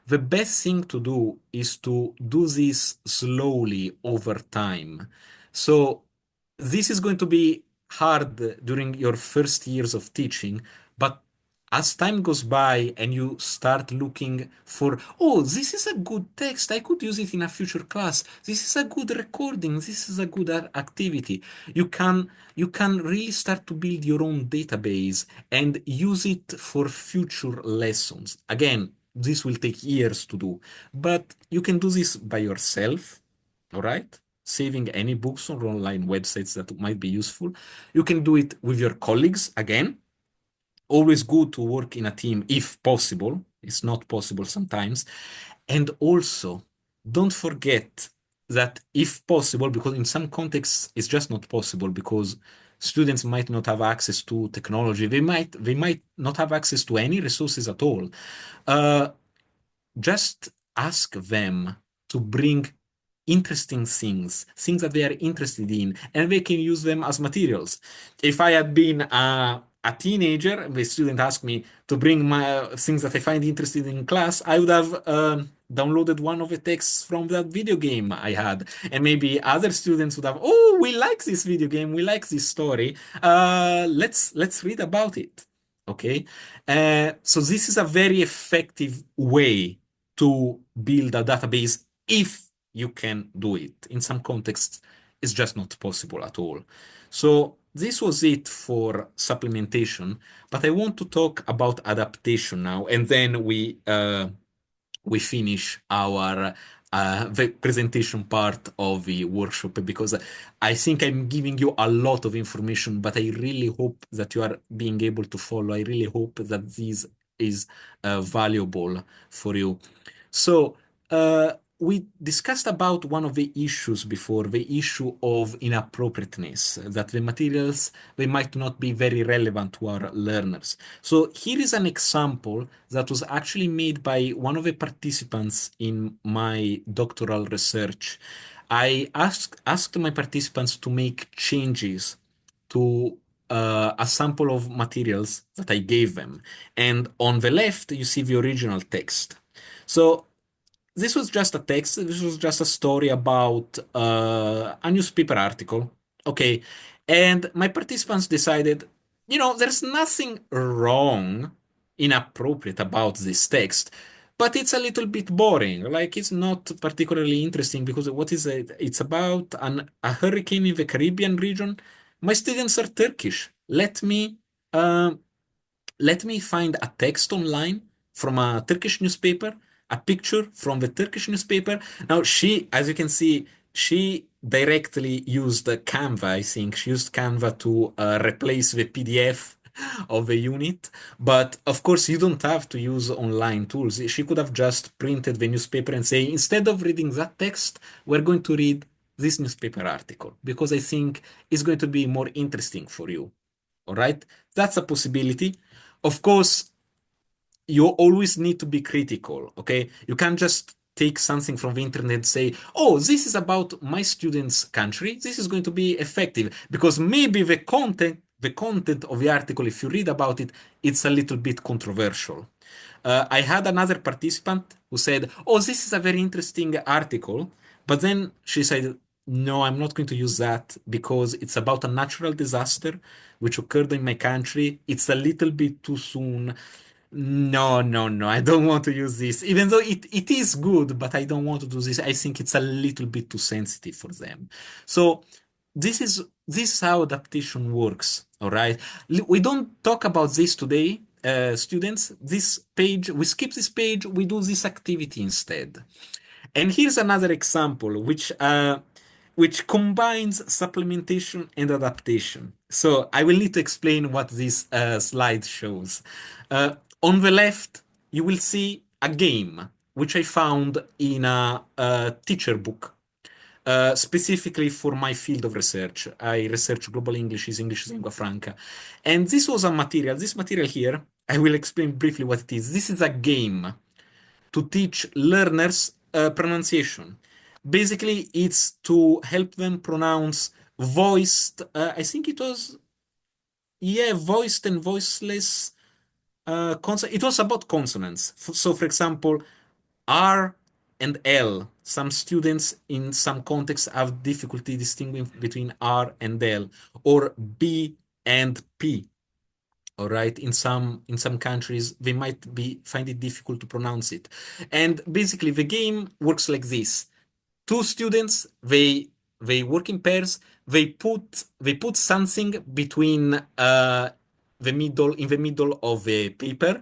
The best thing to do is to do this slowly over time. So this is going to be hard during your first years of teaching, but as time goes by and you start looking for, oh, this is a good text, I could use it in a future class. This is a good recording. This is a good activity. You can really start to build your own database and use it for future lessons. Again, this will take years to do, but you can do this by yourself, all right? Saving any books or online websites that might be useful. You can do it with your colleagues. Again, always good to work in a team if possible. It's not possible sometimes. And also, don't forget that if possible, because in some contexts it's just not possible because students might not have access to technology. They might not have access to any resources at all. Uh, just ask them to bring interesting things that they are interested in, and they can use them as materials. If I had been a teenager, the student asked me to bring my things that I find interested in class, I would have downloaded one of the texts from that video game I had, and maybe other students would have, oh, we like this video game, we like this story. Let's read about it. Okay, so this is a very effective way to build a database if you can do it. In some contexts, it's just not possible at all. So this was it for supplementation, but I want to talk about adaptation now, and then we finish our the presentation part of the workshop, because I think I'm giving you a lot of information, but I really hope that you are being able to follow. I really hope that this is valuable for you. So we discussed about one of the issues before, the issue of inappropriateness, that the materials, they might not be very relevant to our learners. So here is an example that was actually made by one of the participants in my doctoral research. I asked my participants to make changes to a sample of materials that I gave them. And on the left, you see the original text. So this was just a text. This was just a story about a newspaper article. Okay. And my participants decided, there's nothing wrong, inappropriate about this text, but it's a little bit boring. Like it's not particularly interesting because what is it? It's about a hurricane in the Caribbean region. My students are Turkish. Um, let me find a text online from a Turkish newspaper, a picture from the Turkish newspaper. Now, as you can see, she directly used Canva. I think she used Canva to replace the PDF of the unit. But of course, you don't have to use online tools. She could have just printed the newspaper and say, instead of reading that text, we're going to read this newspaper article because I think it's going to be more interesting for you. All right, that's a possibility. Of course, you always need to be critical, okay? You can't just take something from the internet and say, oh, this is about my student's country. This is going to be effective because maybe the content of the article, if you read about it, it's a little bit controversial. I had another participant who said, oh, this is a very interesting article. But then she said, no, I'm not going to use that because it's about a natural disaster which occurred in my country. It's a little bit too soon. No, no, no, I don't want to use this. Even though it is good, but I don't want to do this. I think it's a little bit too sensitive for them. So this is how adaptation works, all right? We don't talk about this today, students. This page, we skip this page, we do this activity instead. And here's another example which combines supplementation and adaptation. So I will need to explain what this slide shows. On the left, you will see a game which I found in a teacher book, specifically for my field of research. I research global English is English lingua franca. And this was a material, this material here, I will explain briefly what it is. This is a game to teach learners pronunciation. Basically, it's to help them pronounce voiced, I think it was, yeah, voiced and voiceless it was about consonants. So, for example, R and L. Some students in some contexts have difficulty distinguishing between R and L, or B and P. All right, in some countries they might be find it difficult to pronounce it, and basically the game works like this: two students, they work in pairs. They put something between the middle of the paper,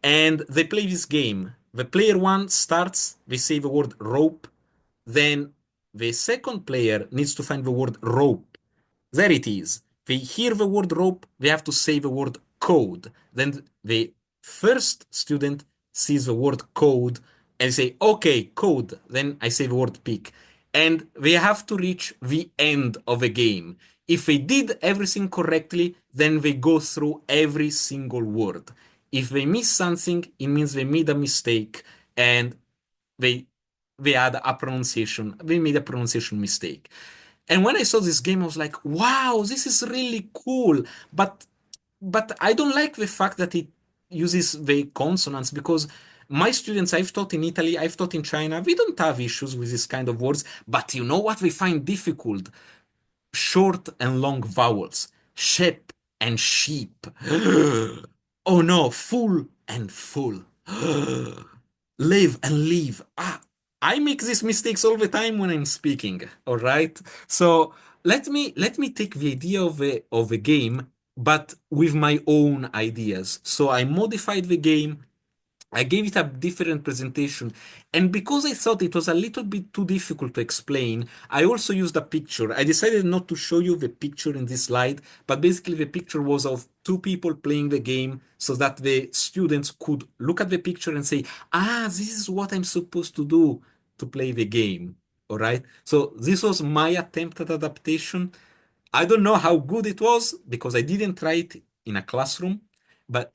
and they play this game. The player one starts, they say the word rope, then the second player needs to find the word rope. There it is. They hear the word rope, they have to say the word code. Then the first student sees the word code and say, okay, code. Then I say the word pick. And they have to reach the end of the game. If they did everything correctly, then they go through every single word. If they miss something, it means they made a mistake and they they made a pronunciation mistake. And when I saw this game, I was like, wow, this is really cool. But I don't like the fact that it uses the consonants because my students I've taught in Italy, I've taught in China, we don't have issues with this kind of words. But you know what we find difficult? Short and long vowels. Shep and sheep. Oh no, full and full. Live and leave. I make these mistakes all the time when I'm speaking. All right. So let me take the idea of a game, but with my own ideas. So I modified the game. I gave it a different presentation. And because I thought it was a little bit too difficult to explain, I also used a picture. I decided not to show you the picture in this slide, but basically the picture was of two people playing the game so that the students could look at the picture and say, this is what I'm supposed to do to play the game. All right. So this was my attempt at adaptation. I don't know how good it was because I didn't try it in a classroom,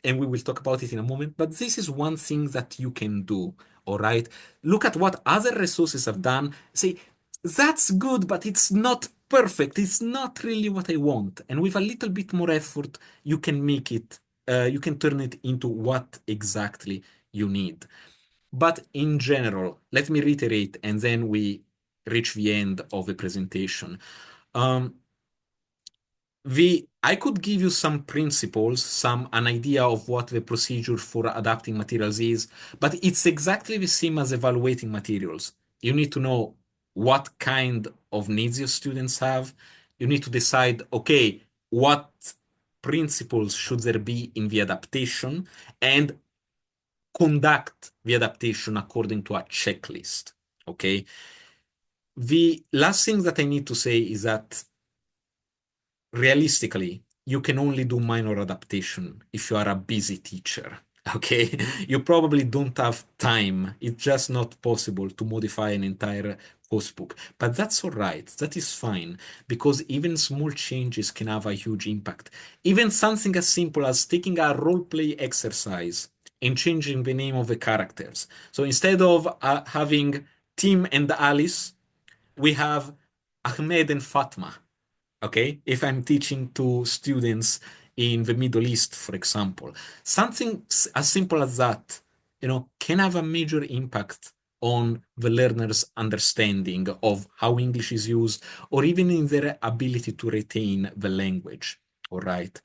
and we will talk about it in a moment. But this is one thing that you can do. All right. Look at what other resources have done. Say, that's good, but it's not perfect. It's not really what I want. And with a little bit more effort, you can make it, you can turn it into what exactly you need. But in general, let me reiterate, and then we reach the end of the presentation. Um, I could give you some principles, an idea of what the procedure for adapting materials is, but it's exactly the same as evaluating materials. You need to know what kind of needs your students have. You need to decide, okay, what principles should there be in the adaptation, and conduct the adaptation according to a checklist. Okay. The last thing that I need to say is that realistically, you can only do minor adaptation if you are a busy teacher. Okay, you probably don't have time. It's just not possible to modify an entire course book. But that's all right. That is fine because even small changes can have a huge impact. Even something as simple as taking a role play exercise and changing the name of the characters. So instead of having Tim and Alice, we have Ahmed and Fatma. Okay, if I'm teaching to students in the Middle East, for example, something as simple as that, can have a major impact on the learner's understanding of how English is used, or even in their ability to retain the language. All right.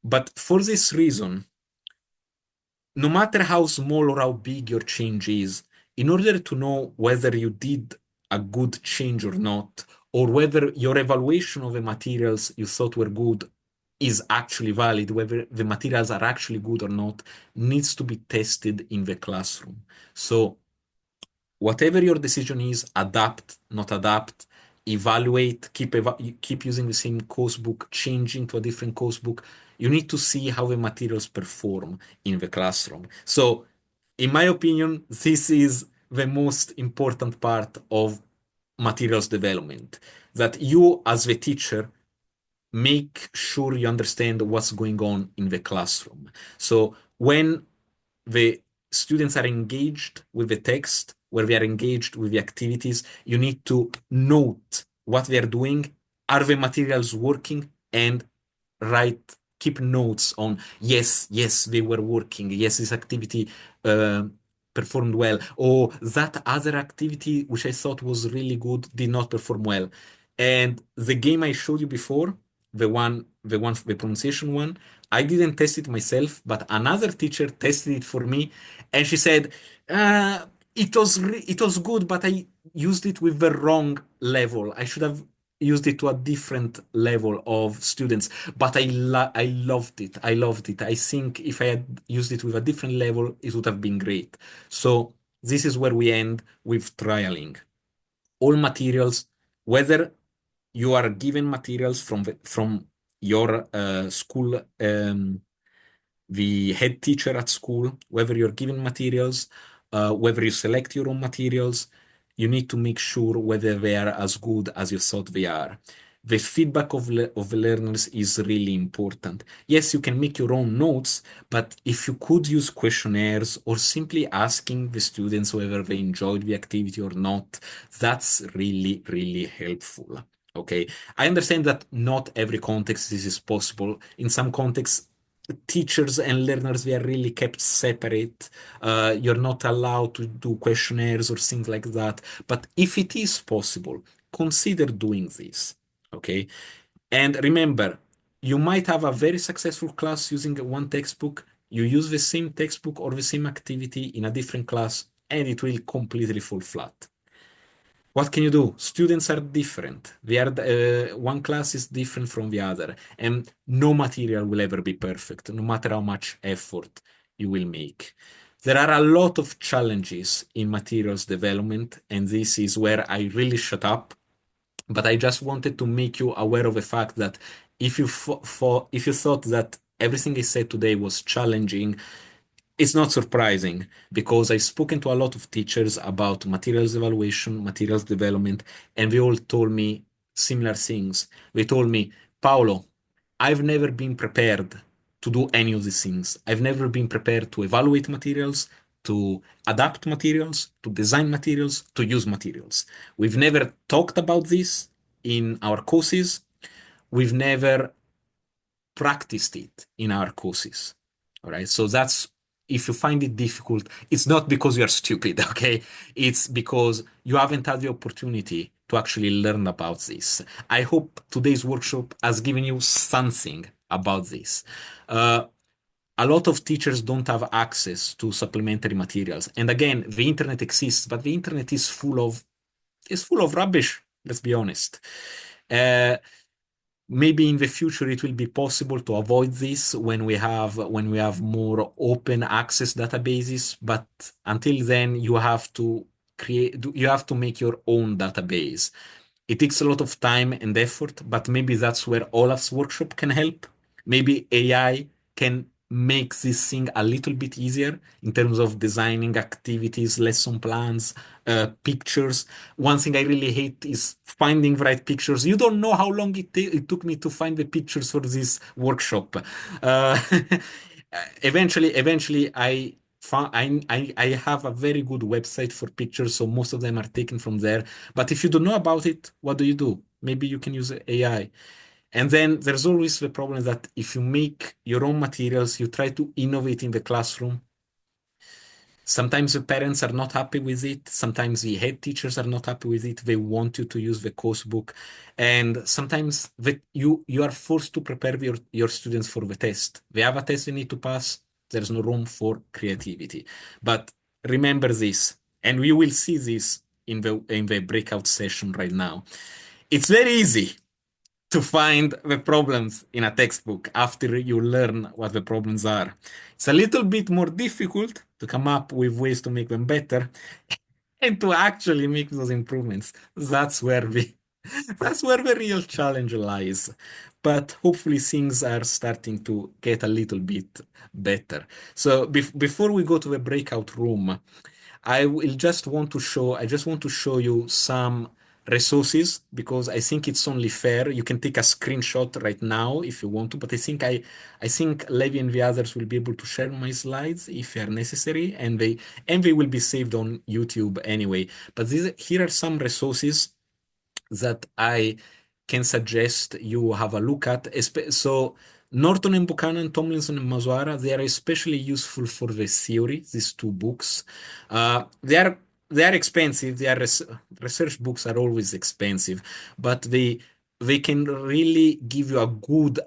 But for this reason, no matter how small or how big your change is, in order to know whether you did a good change or not, or whether your evaluation of the materials you thought were good is actually valid, whether the materials are actually good or not, needs to be tested in the classroom. So whatever your decision is, adapt, not adapt, evaluate, keep using the same course book, changing to a different course book. You need to see how the materials perform in the classroom. So, in my opinion, this is the most important part of materials development. That you, as the teacher, make sure you understand what's going on in the classroom. So, when the students are engaged with the text, where they are engaged with the activities, you need to note what they are doing. Are the materials working? And keep notes on, yes, they were working. Yes, this activity uh, performed well. Or that other activity, which I thought was really good, did not perform well. And the game I showed you before, the pronunciation one, I didn't test it myself, but another teacher tested it for me, and she said, it was good, but I used it with the wrong level. I should have used it to a different level of students, but I loved it. I loved it. I think if I had used it with a different level, it would have been great. So this is where we end with trialing. All materials, whether you are given materials from your school, the head teacher at school, whether you're given materials, whether you select your own materials, you need to make sure whether they are as good as you thought they are. The feedback of the learners is really important. Yes, you can make your own notes, but if you could use questionnaires or simply asking the students whether they enjoyed the activity or not, that's really, really helpful. Okay, I understand that not every context this is possible. In some contexts, teachers and learners they are really kept separate. You're not allowed to do questionnaires or things like that. But if it is possible, consider doing this. Okay. And remember, you might have a very successful class using one textbook. You use the same textbook or the same activity in a different class, and it will completely fall flat. What can you do? Students are different. One class is different from the other, and no material will ever be perfect, no matter how much effort you will make. There are a lot of challenges in materials development, and this is where I really shut up. But I just wanted to make you aware of the fact that if you thought that everything I said today was challenging, it's not surprising because I've spoken to a lot of teachers about materials evaluation, materials development, and they all told me similar things. They told me, Paolo, I've never been prepared to do any of these things. I've never been prepared to evaluate materials, to adapt materials, to design materials, to use materials. We've never talked about this in our courses. We've never practiced it in our courses. All right. So that's if you find it difficult, it's not because you're stupid, okay? It's because you haven't had the opportunity to actually learn about this. I hope today's workshop has given you something about this. A lot of teachers don't have access to supplementary materials. And again, the internet exists, but the internet is full of rubbish, let's be honest. Maybe in the future it will be possible to avoid this when we have more open access databases, but until then you have to make your own database. It takes a lot of time and effort, but maybe that's where Olaf's workshop can help. Maybe AI can make this thing a little bit easier in terms of designing activities, lesson plans, pictures. One thing I really hate is finding the right pictures. You don't know how long it took me to find the pictures for this workshop. Uh, eventually, I have a very good website for pictures, so most of them are taken from there. But if you don't know about it, what do? Maybe you can use AI. And then there's always the problem that if you make your own materials, you try to innovate in the classroom. Sometimes the parents are not happy with it. Sometimes the head teachers are not happy with it. They want you to use the course book. And sometimes you are forced to prepare your students for the test. They have a test they need to pass. There's no room for creativity. But remember this, and we will see this in the breakout session right now. It's very easy to find the problems in a textbook after you learn what the problems are. It's a little bit more difficult to come up with ways to make them better and to actually make those improvements. That's where the real challenge lies. But hopefully things are starting to get a little bit better. So before we go to the breakout room, I just want to show you some resources because I think it's only fair. You can take a screenshot right now if you want to, but I think Levi and the others will be able to share my slides if they are necessary, and they will be saved on YouTube anyway. But here are some resources that I can suggest you have a look at. So Norton and Buchanan, Tomlinson and Masuara, they are especially useful for the theory, these two books. They are expensive. Research books are always expensive, but they can really give you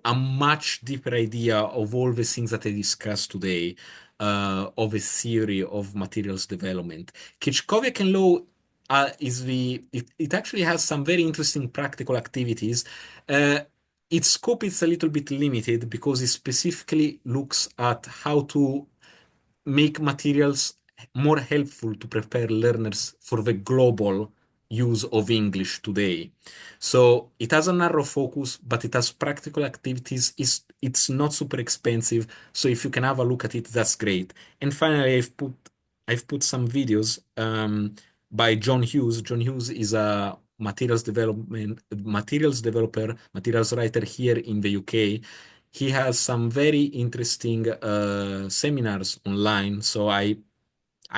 a much deeper idea of all the things that I discussed today, of a theory of materials development. Kitchkoviak and Low it actually has some very interesting practical activities. Its scope is a little bit limited because it specifically looks at how to make materials more helpful to prepare learners for the global use of English today. So it has a narrow focus, but it has practical activities. It's not super expensive. So if you can have a look at it, that's great. And finally, I've put some videos by John Hughes. John Hughes is a materials developer, materials writer here in the UK. He has some very interesting seminars online, so I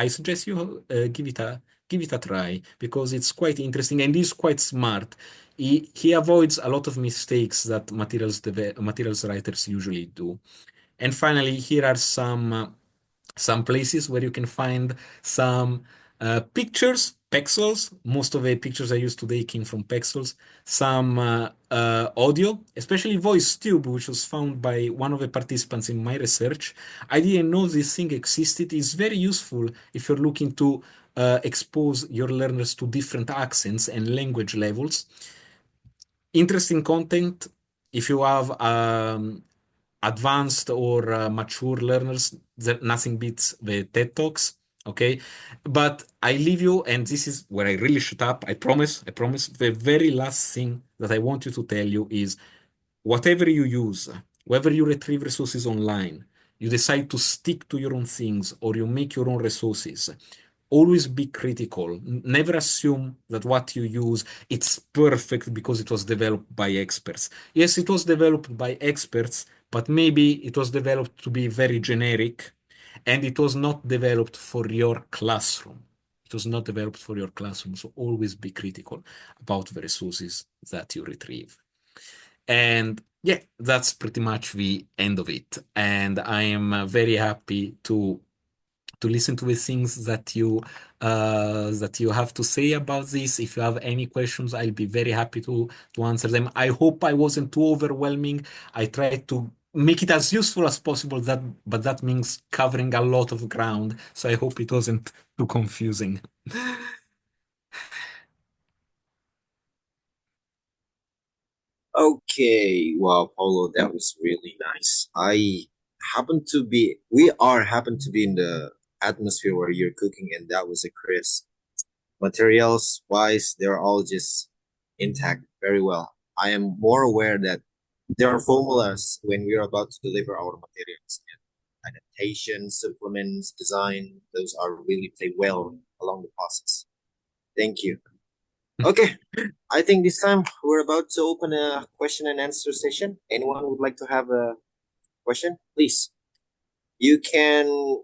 suggest you give it a try because it's quite interesting and he's quite smart. He avoids a lot of mistakes that materials writers usually do. And finally, here are some places where you can find some pictures, pixels. Most of the pictures I used today came from pixels. Some audio, especially VoiceTube, which was found by one of the participants in my research. I didn't know this thing existed. It's very useful if you're looking to expose your learners to different accents and language levels. Interesting content. If you have advanced or mature learners, nothing beats the TED Talks. Okay, but I leave you, and this is where I really shut up. I promise. I promise. The very last thing that I want you to tell you is whatever you use, whether you retrieve resources online, you decide to stick to your own things, or you make your own resources, always be critical. Never assume that what you use it's perfect because it was developed by experts. Yes, it was developed by experts, but maybe it was developed to be very generic and it was not developed for your classroom. It was not developed for your classroom. So always be critical about the resources that you retrieve. And yeah, that's pretty much the end of it. And I am very happy to to listen to the things that you have to say about this. If you have any questions, I'll be very happy to answer them. I hope I wasn't too overwhelming. I tried to make it as useful as possible, but that means covering a lot of ground. So I hope it wasn't too confusing. Okay, wow, Paulo, that was really nice. We are happen to be in the atmosphere where you're cooking, and that was a crisp. Materials wise, they're all just intact very well. I am more aware that there are formulas when we are about to deliver our materials, and adaptation, supplements, design, those are really play well along the process. Thank you. Okay, I think this time we're about to open a question and answer session. Anyone would like to have a question? Please, you can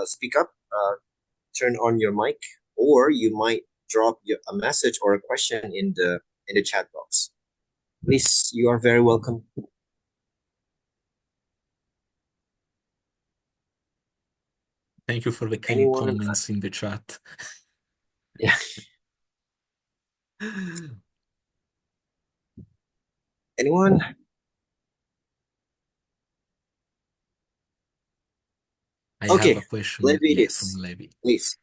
speak up, turn on your mic, or you might drop a message or a question in the chat box. Please, you are very welcome. Thank you for the kind Anyone? comments in the chat. Yeah. Anyone? I Okay, have a question, let's read yeah, this. from Levi. Please.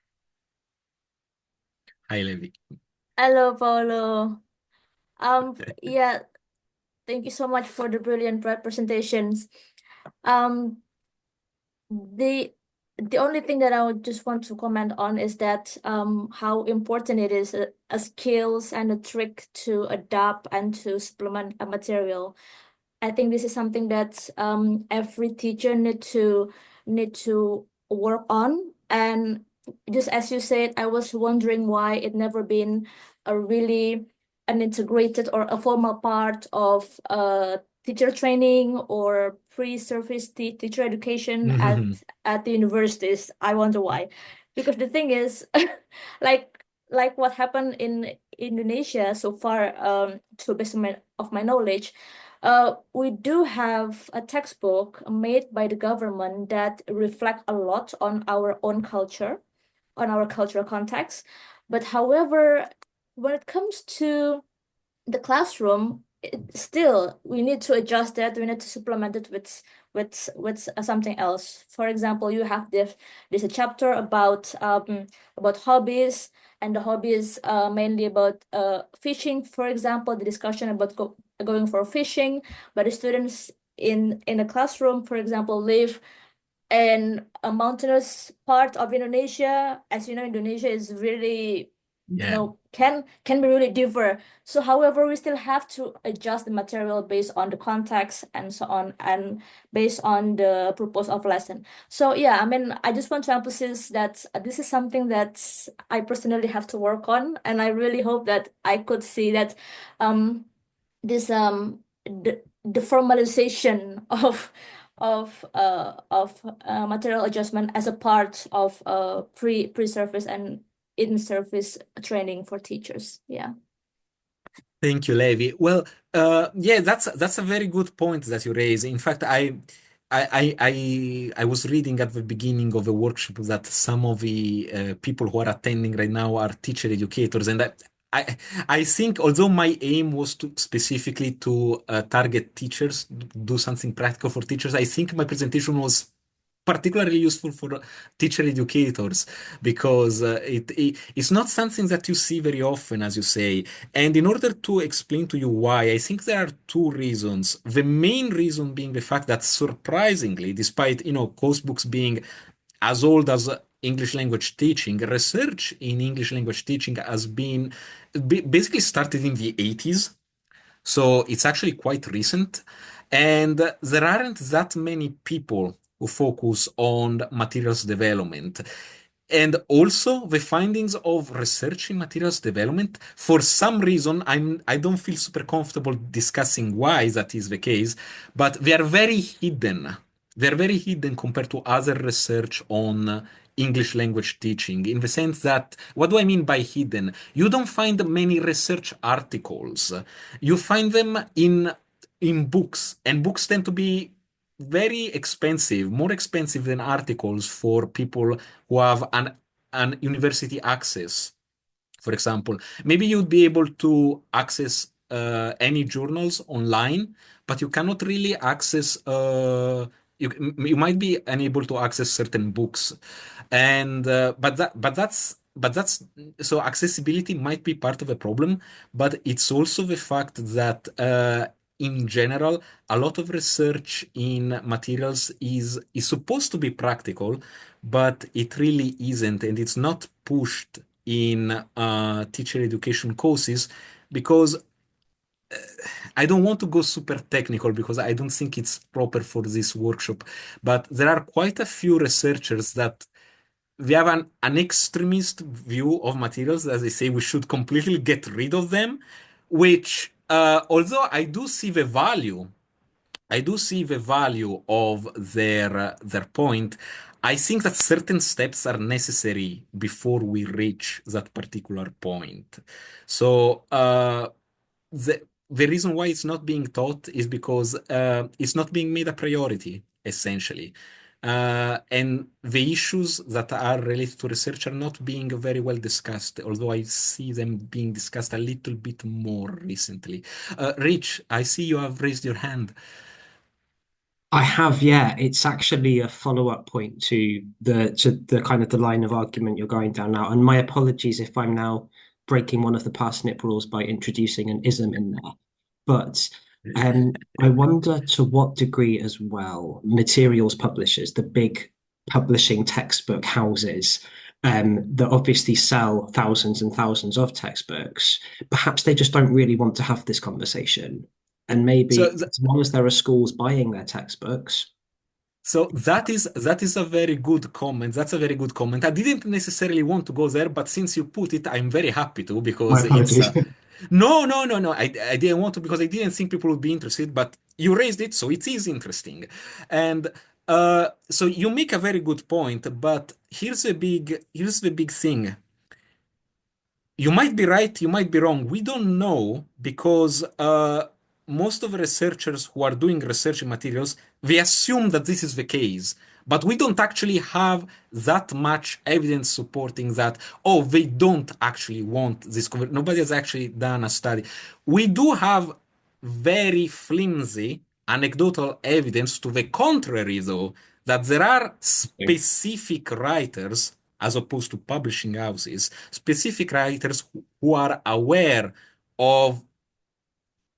Hi, Levi. Hello, Paolo. Yeah, thank you so much for the brilliant presentations. The the only thing that I would just want to comment on is that how important it is a skills and a trick to adapt and to supplement a material. I think this is something that every teacher need to work on. And just as you said, I was wondering why it never been a really an integrated or a formal part of teacher training or pre-service teacher education at the universities. I wonder why. Because the thing is, like what happened in Indonesia so far, to best of my knowledge, we do have a textbook made by the government that reflect a lot on our own culture, on our cultural context. But however, when it comes to the classroom, still we need to adjust that. We need to supplement it with something else. For example, you have there's a chapter about hobbies, and the hobby is mainly about fishing. For example, the discussion about going for fishing, but the students in a classroom, for example, live in a mountainous part of Indonesia. As you know, Indonesia is really, Yeah. Can be really differ. So however, we still have to adjust the material based on the context and so on, and based on the purpose of lesson. So yeah, I mean, I just want to emphasize that this is something that I personally have to work on, and I really hope that I could see that this the formalization of material adjustment as a part of pre-service and in-service training for teachers. Yeah. Thank you, Levi. Well, yeah, that's a very good point that you raise. In fact, I was reading at the beginning of the workshop that some of the people who are attending right now are teacher educators, and I I think although my aim was to specifically to target teachers, do something practical for teachers, I think my presentation was particularly useful for teacher educators because it's not something that you see very often, as you say. And in order to explain to you why, I think there are two reasons. The main reason being the fact that surprisingly, despite course books being as old as English language teaching, research in English language teaching has been basically started in the 80s. So it's actually quite recent. And there aren't that many people who focus on materials development. And also the findings of research in materials development, for some reason, I don't feel super comfortable discussing why that is the case, but they are very hidden. They're very hidden compared to other research on English language teaching, in the sense that, what do I mean by hidden? You don't find many research articles. You find them in books, and books tend to be very expensive, more expensive than articles for people who have an university access. For example, maybe you'd be able to access any journals online, but you cannot really access. You might be unable to access certain books, and but that's so accessibility might be part of the problem, but it's also the fact that in general, a lot of research in materials is supposed to be practical, but it really isn't, and it's not pushed in teacher education courses because I don't want to go super technical because I don't think it's proper for this workshop. But there are quite a few researchers that they have an extremist view of materials, as they say we should completely get rid of them, which although I do see the value of their point. I think that certain steps are necessary before we reach that particular point. So the reason why it's not being taught is because it's not being made a priority, essentially. And the issues that are related to research are not being very well discussed, although I see them being discussed a little bit more recently. Rich, I see you have raised your hand. I have, yeah. It's actually a follow-up point to the kind of the line of argument you're going down now. And my apologies if I'm now breaking one of the parsnip rules by introducing an ism in there. But I wonder to what degree as well materials publishers, the big publishing textbook houses, that obviously sell thousands and thousands of textbooks, perhaps they just don't really want to have this conversation. And So maybe as long as there are schools buying their textbooks. So that is a very good comment. That's a very good comment. I didn't necessarily want to go there, but since you put it, I'm very happy to My because it's apologies. no. I didn't want to because I didn't think people would be interested, but you raised it, so it is interesting. And so you make a very good point, but here's the big thing. You might be right, you might be wrong. We don't know because most of the researchers who are doing research in materials, they assume that this is the case. But we don't actually have that much evidence supporting that, oh, they don't actually want this. Nobody has actually done a study. We do have very flimsy anecdotal evidence to the contrary, though, that there are specific writers, as opposed to publishing houses, specific writers who are aware of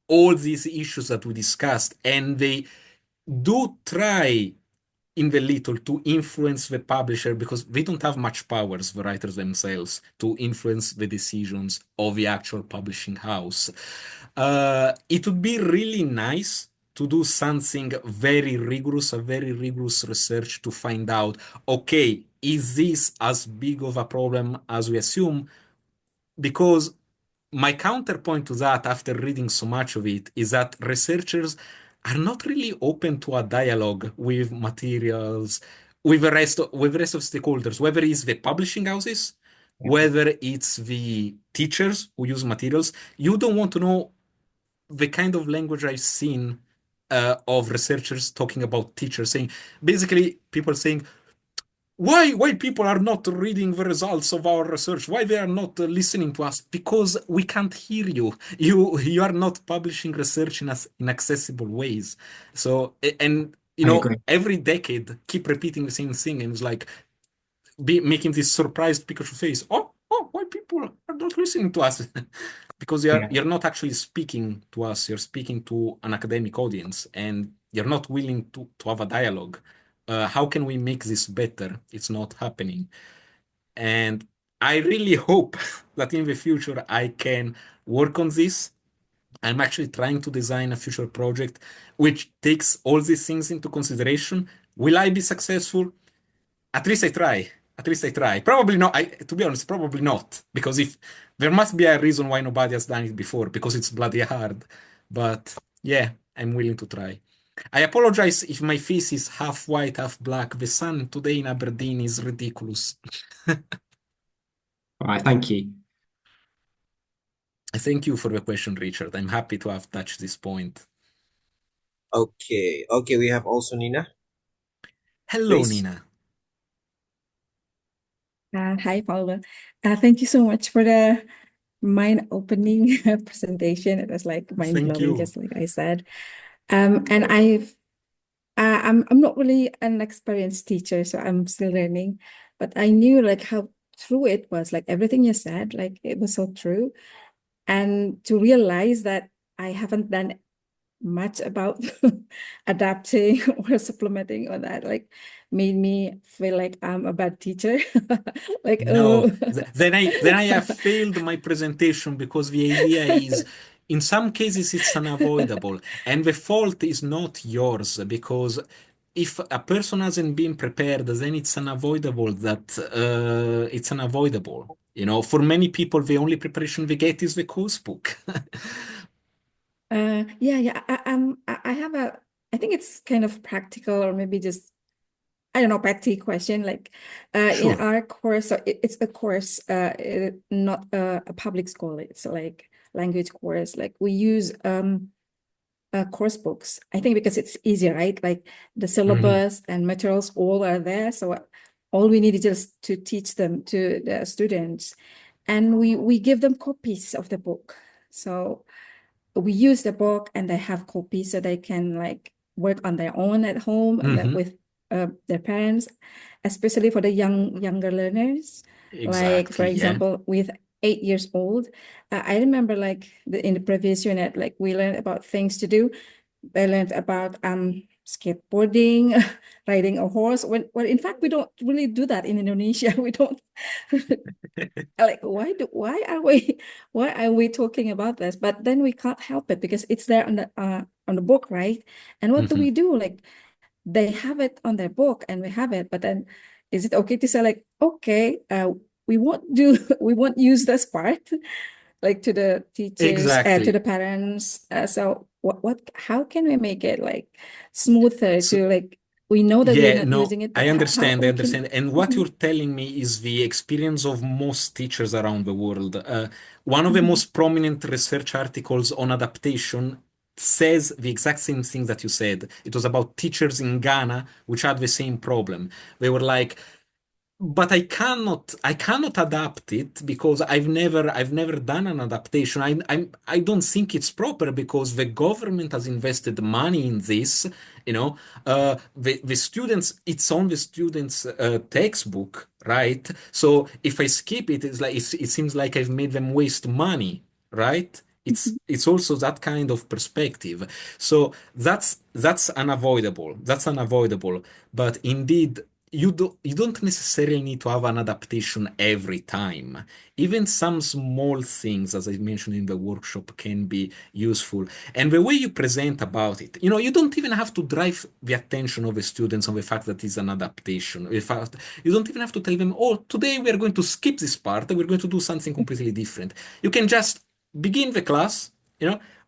all these issues that we discussed, and they do try in the little to influence the publisher because they don't have much power as the writers themselves to influence the decisions of the actual publishing house. It would be really nice to do something very rigorous, a very rigorous research to find out, okay, is this as big of a problem as we assume? Because my counterpoint to that, after reading so much of it, is that researchers are not really open to a dialogue with materials, with the rest of stakeholders, whether it's the publishing houses, whether it's the teachers who use materials. You don't want to know the kind of language I've seen of researchers talking about teachers saying, basically, people saying, why people are not reading the results of our research, why they are not listening to us, because we can't hear you are not publishing research in accessible ways. So and I agree. every decade keep repeating the same thing, and it's like be making this surprised Pikachu face. Oh, why people are not listening to us? Because you're Yeah. you're not actually speaking to us, you're speaking to an academic audience, and you're not willing to have a dialogue. How can we make this better? It's not happening. And I really hope that in the future I can work on this. I'm actually trying to design a future project which takes all these things into consideration. Will I be successful? At least I try. At least I try. Probably not. To be honest, probably not. Because if there must be a reason why nobody has done it before, because it's bloody hard. But yeah, I'm willing to try. I apologize if my face is half white, half black. The sun today in Aberdeen is ridiculous. All right, thank you. Thank you for the question, Richard. I'm happy to have touched this point. Okay. Okay, we have also Nina. Hello, Please. Nina. Hi, Paolo. Thank you so much for the mind-opening presentation. It was like Thank mind-blowing, you. just like I said. And I'm not really an experienced teacher, so I'm still learning. But I knew like how true it was. Like everything you said, like it was so true. And to realize that I haven't done much about adapting or supplementing on that, like made me feel like I'm a bad teacher. Like, No, oh. then I have failed my presentation because the idea is, in some cases, it's unavoidable, and the fault is not yours because if a person hasn't been prepared, then it's unavoidable that it's unavoidable. For many people, the only preparation they get is the course book. Yeah. I have I think it's kind of practical or maybe just, I don't know, petty question. Like, in Sure. our course, so it's a course, not a public school. It's like language course. Like we use course books. I think because it's easier, right? Like the Mhm. syllabus and materials all are there. So all we need is just to teach them to the students, and we give them copies of the book. So we use the book and they have copies so they can like work on their own at home and then Mhm. with their parents, especially for the younger learners. Like for Exactly. Yeah. example, with 8 years old, I remember like in the previous unit, like we learned about things to do. They learned about skateboarding, riding a horse. When in fact we don't really do that in Indonesia. We don't like why are we talking about this? But then we can't help it because it's there on the book, right? And what do Mhm. we do? Like they have it on their book and we have it, but then is it okay to say like, okay, we won't do we won't use this part like to the teachers, to Exactly. the parents. So how can we make it like smoother So to like we know that we're yeah, not no, using it, I but how understand. I we can. understand. And what Mhm, you're telling me is the experience of most teachers around the world. One of the mhm, most prominent research articles on adaptation says the exact same thing that you said. It was about teachers in Ghana which had the same problem. They were like, but I cannot adapt it because I've never done an adaptation. I don't think it's proper because the government has invested money in this. The students, it's on the students' textbook, right? So if I skip it, it seems like I've made them waste money, right? It's mhm, it's also that kind of perspective. So that's unavoidable. That's unavoidable. But indeed, you don't necessarily need to have an adaptation every time. Even some small things, as I mentioned in the workshop, can be useful. And the way you present about it, you don't even have to drive the attention of the students on the fact that it's an adaptation. In fact, you don't even have to tell them, oh, today we are going to skip this part, we're going to do something completely different. You can just begin the class,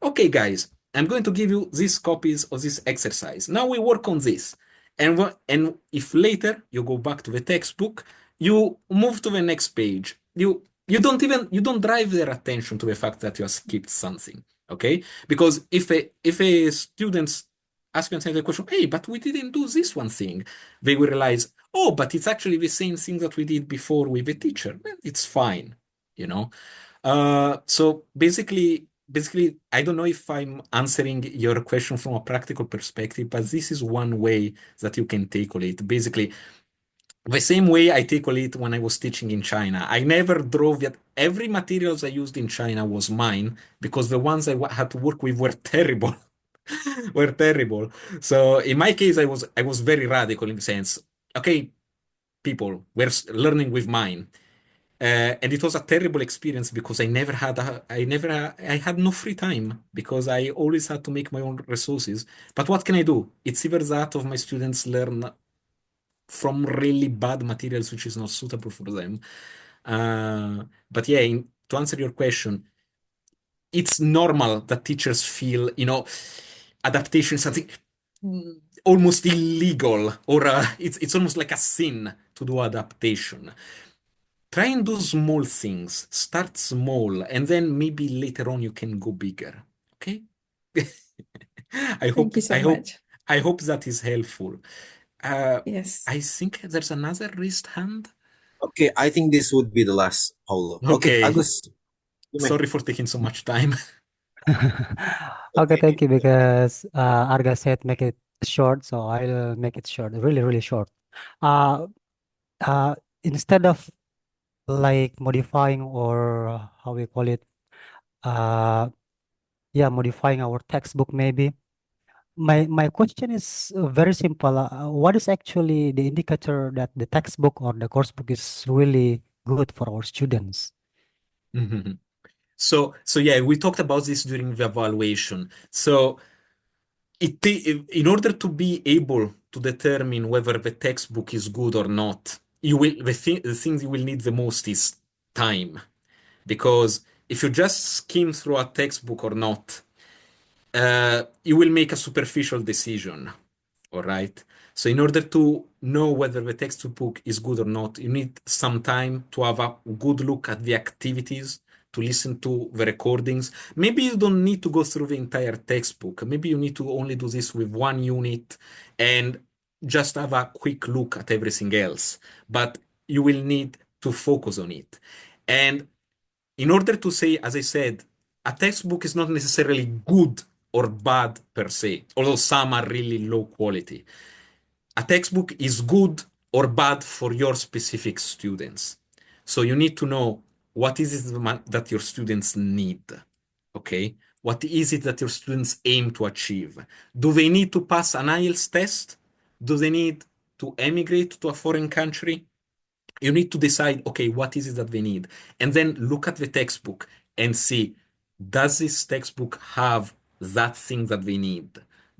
okay, guys, I'm going to give you these copies of this exercise. Now we work on this. And if later you go back to the textbook, you move to the next page. You don't drive their attention to the fact that you have skipped something. Okay? Because if a students ask themselves the question, hey, but we didn't do this one thing, they will realize, oh, but it's actually the same thing that we did before with the teacher. Well, it's fine, you know. So basically, I don't know if I'm answering your question from a practical perspective, but this is one way that you can tackle it. Basically, the same way I tackle it when I was teaching in China. I never drove yet. Every materials I used in China was mine because the ones had to work with were terrible. Were terrible. So in my case, I was very radical in the sense, okay, people, we're learning with mine. And it was a terrible experience because I had no free time because I always had to make my own resources. But what can I do? It's either that of my students learn from really bad materials, which is not suitable for them. But yeah, to answer your question, it's normal that teachers feel, adaptation is something almost illegal, or it's almost like a sin to do adaptation. Try and do small things. Start small, and then maybe later on you can go bigger. Okay? I hope Thank you so I hope much. I hope that is helpful. Yes. I think there's another raised hand. Okay, I think this would be the last, Paulo. Okay, Okay, Agus, you may. sorry for taking so much time. Okay, Okay. thank you because Arga said make it short, so I'll make it short, really, really short. Uh, Instead of like modifying or how we call it, uh, yeah, modifying our textbook maybe. My question is very simple. What is actually the indicator that the textbook or the course book is really good for our students? Mhm. So yeah, we talked about this during the evaluation. So in order to be able to determine whether the textbook is good or not, the thing you will need the most is time. Because if you just skim through a textbook or not, you will make a superficial decision. All right. So in order to know whether the textbook is good or not, you need some time to have a good look at the activities, to listen to the recordings. Maybe you don't need to go through the entire textbook. Maybe you need to only do this with one unit and just have a quick look at everything else. But you will need to focus on it. And in order to say, as I said, a textbook is not necessarily good or bad per se, although some are really low quality. A textbook is good or bad for your specific students. So you need to know what is it that your students need. Okay? What is it that your students aim to achieve? Do they need to pass an IELTS test? Do they need to emigrate to a foreign country? You need to decide, okay, what is it that they need? And then look at the textbook and see, does this textbook have that thing that they need?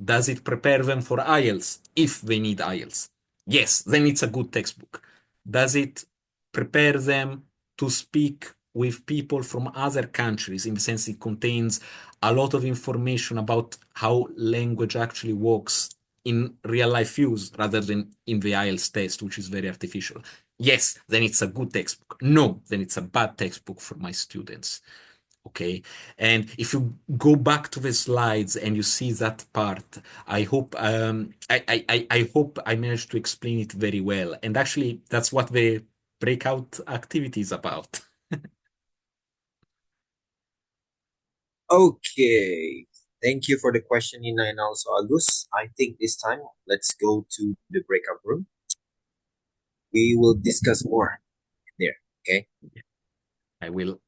Does it prepare them for IELTS if they need IELTS? Yes, then it's a good textbook. Does it prepare them to speak with people from other countries in the sense it contains a lot of information about how language actually works in real life use rather than in the IELTS test, which is very artificial? Yes, then it's a good textbook. No, then it's a bad textbook for my students. Okay. And if you go back to the slides and you see that part, I hope I hope I managed to explain it very well. And actually, that's what the breakout activity is about. Okay. Thank you for the question, Nina, and also Agus. I think this time let's go to the breakout room. We will discuss more there. Okay. I will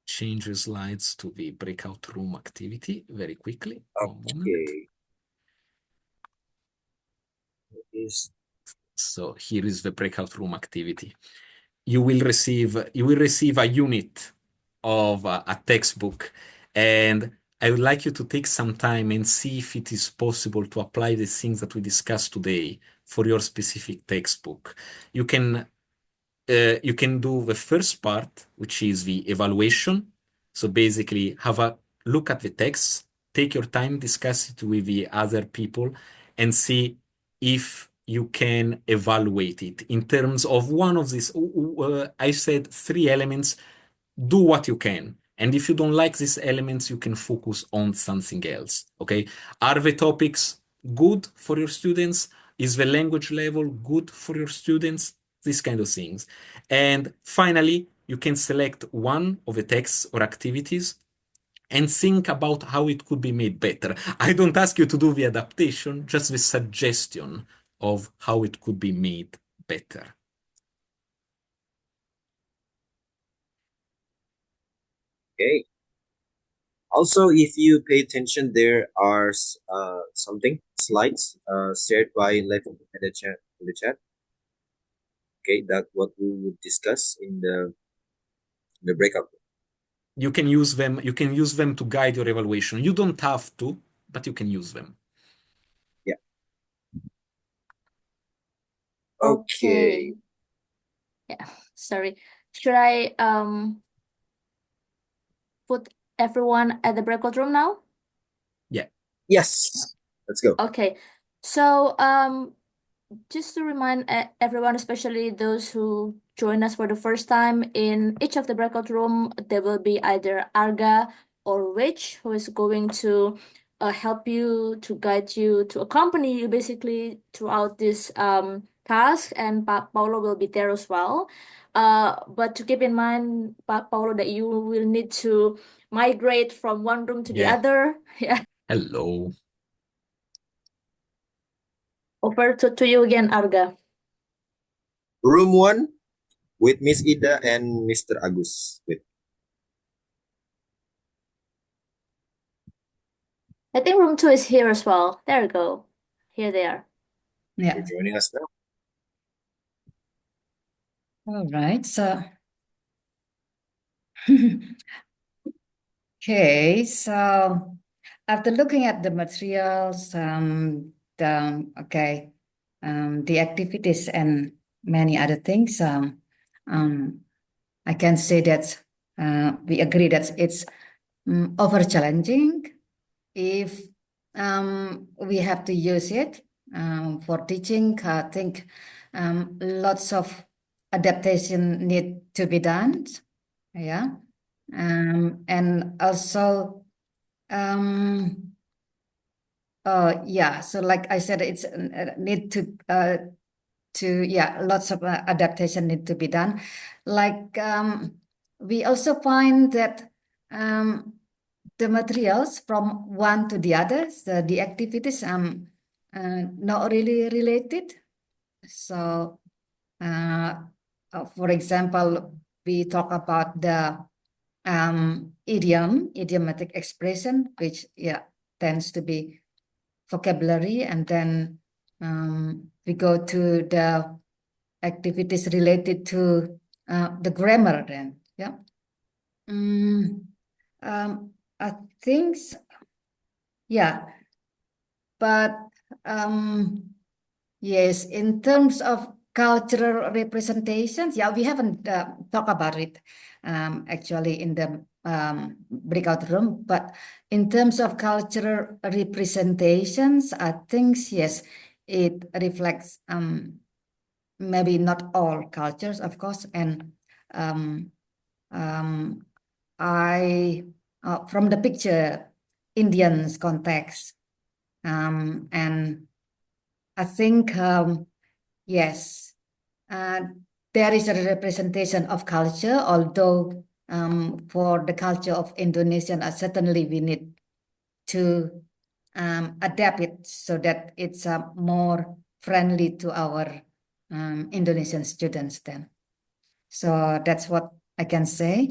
change the slides to the breakout room activity very quickly. One moment. Okay. Is So here is the breakout room activity. You will receive a unit of a textbook, and I would like you to take some time and see if it is possible to apply the things that we discussed today for your specific textbook. You can do the first part, which is the evaluation. So basically, have a look at the text, take your time, discuss it with the other people, and see if you can evaluate it in terms of one of these. I said three elements. Do what you can. And if you don't like these elements, you can focus on something else. Okay. Are the topics good for your students? Is the language level good for your students? These kind of things. And finally, you can select one of the texts or activities and think about how it could be made better. I don't ask you to do the adaptation, just the suggestion of how it could be made better. okay. Also, if you pay attention, there are something slides shared by left in the chat. Okay, that what we would discuss in the breakout. You can use them. You can use them to guide your evaluation. You don't have to, but you can use them. Yeah. Okay. Yeah, sorry. Should I put everyone at the breakout room now? Yeah. Yes. Let's go. Okay. So just to remind everyone, especially those who join us for the first time, in each of the breakout room, there will be either Arga or Rich who is going to help you, to guide you, to accompany you basically throughout this task, and Paolo will be there as well. But to keep in mind, Paolo, that you will need to migrate from one room to the Yeah. other. Yeah. Hello. Over to you again, Arga. Room 1 with Miss Ida and Mr. Agus. Wait. I think room 2 is here as well. There we go. Here they are. You're Yeah. joining us now. All right. So, okay. So, after looking at the materials, the activities and many other things, I can say that we agree that it's over challenging if we have to use it for teaching. I think lots of adaptation need to be done. Yeah. And also, yeah, so like I said, it's need lots of adaptation need to be done. Like we also find that the materials from one to the other, so the activities not really related. So, for example, we talk about the idiomatic expression, which tends to be vocabulary, and then we go to the activities related to the grammar. Then, I think, but yes, in terms of cultural representations, we haven't talked about it actually in the breakout room, but in terms of cultural representations, I think, yes, it reflects maybe not all cultures, of course, and I from the picture, Indians context, and I think yes, there is a representation of culture, although for the culture of Indonesian, certainly we need to adapt it so that it's more friendly to our Indonesian students then. So that's what I can say.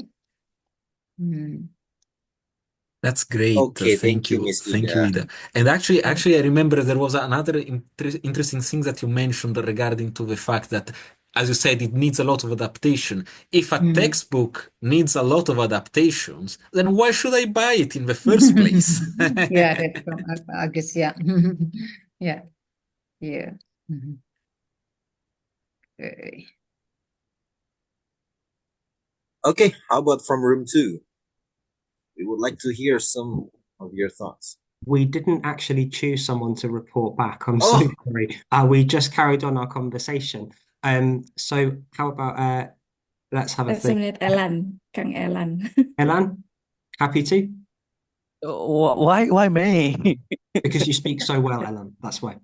That's great. Okay, Thank you. Miss Thank you, Ida. Ida. And actually, I remember there was another interesting thing that you mentioned regarding to the fact that, as you said, it needs a lot of adaptation. If a textbook needs a lot of adaptations, then why should I buy it in the first place? Yeah, that's from I guess, yeah. Yeah. Yeah. Okay. Okay, how about from room 2? We would like to hear some of your thoughts. We didn't actually choose someone to report back. I'm Oh. so sorry. We just carried on our conversation. So how about let's have a Let's think. nominate Elan, Kang Elan. Elan, happy to? Why me? Because you speak so well, Elan. That's why.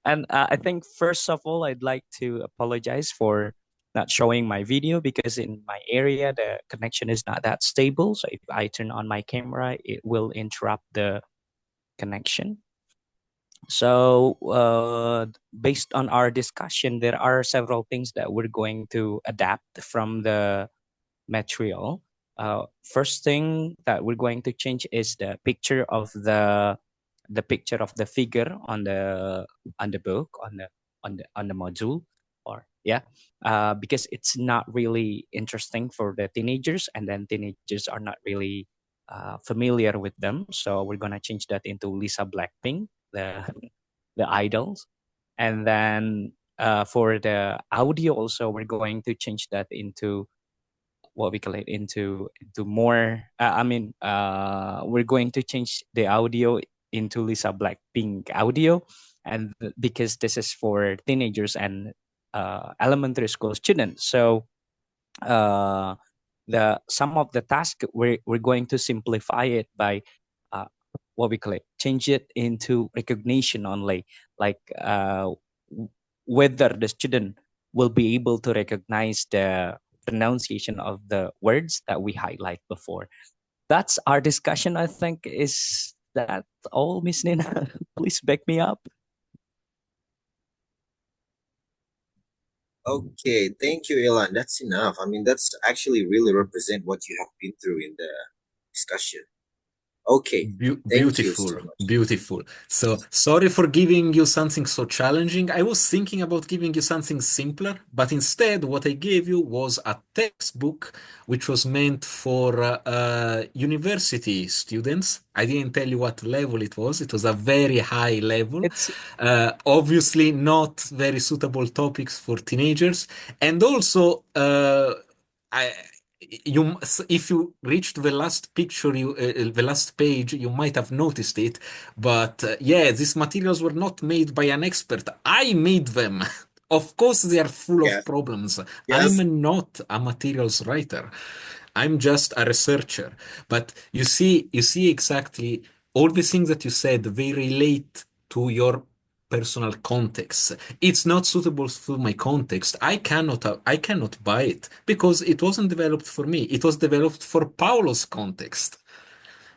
And I think first of all, I'd like to apologize for not showing my video because in my area the connection is not that stable. So if I turn on my camera, it will interrupt the connection. So based on our discussion, there are several things that we're going to adapt from the material. First thing that we're going to change is the picture of the picture of the figure on the book on the module, or because it's not really interesting for the teenagers, and then teenagers are not really familiar with them. So we're gonna change that into Lisa Blackpink, the idols, and then for the audio also we're going to change that into what we call it into more we're going to change the audio into Lisa Blackpink audio, and because this is for teenagers and elementary school students, so some of the tasks we're going to simplify it by what we call it, change it into recognition only, like whether the student will be able to recognize the pronunciation of the words that we highlight before. That's our discussion, I think. Is that all, Miss Nina? Please back me up. Okay, thank you, Ilan. That's enough. I mean, that's actually really represent what you have been through in the discussion. Okay, thank you so Beautiful, much. beautiful. So sorry for giving you something so challenging. I was thinking about giving you something simpler, but instead, what I gave you was a textbook which was meant for university students. I didn't tell you what level it was. It was a very high level. It's Obviously, not very suitable topics for teenagers, and also, I if you reached the last picture, the last page, you might have noticed it. But yeah, these materials were not made by an expert. I made them. Of course, they are full of Yes, problems. yes. I'm not a materials writer. I'm just a researcher. But you see exactly all the things that you said. They relate to your personal context. It's not suitable to my context. I cannot buy it because it wasn't developed for me. It was developed for Paolo's context.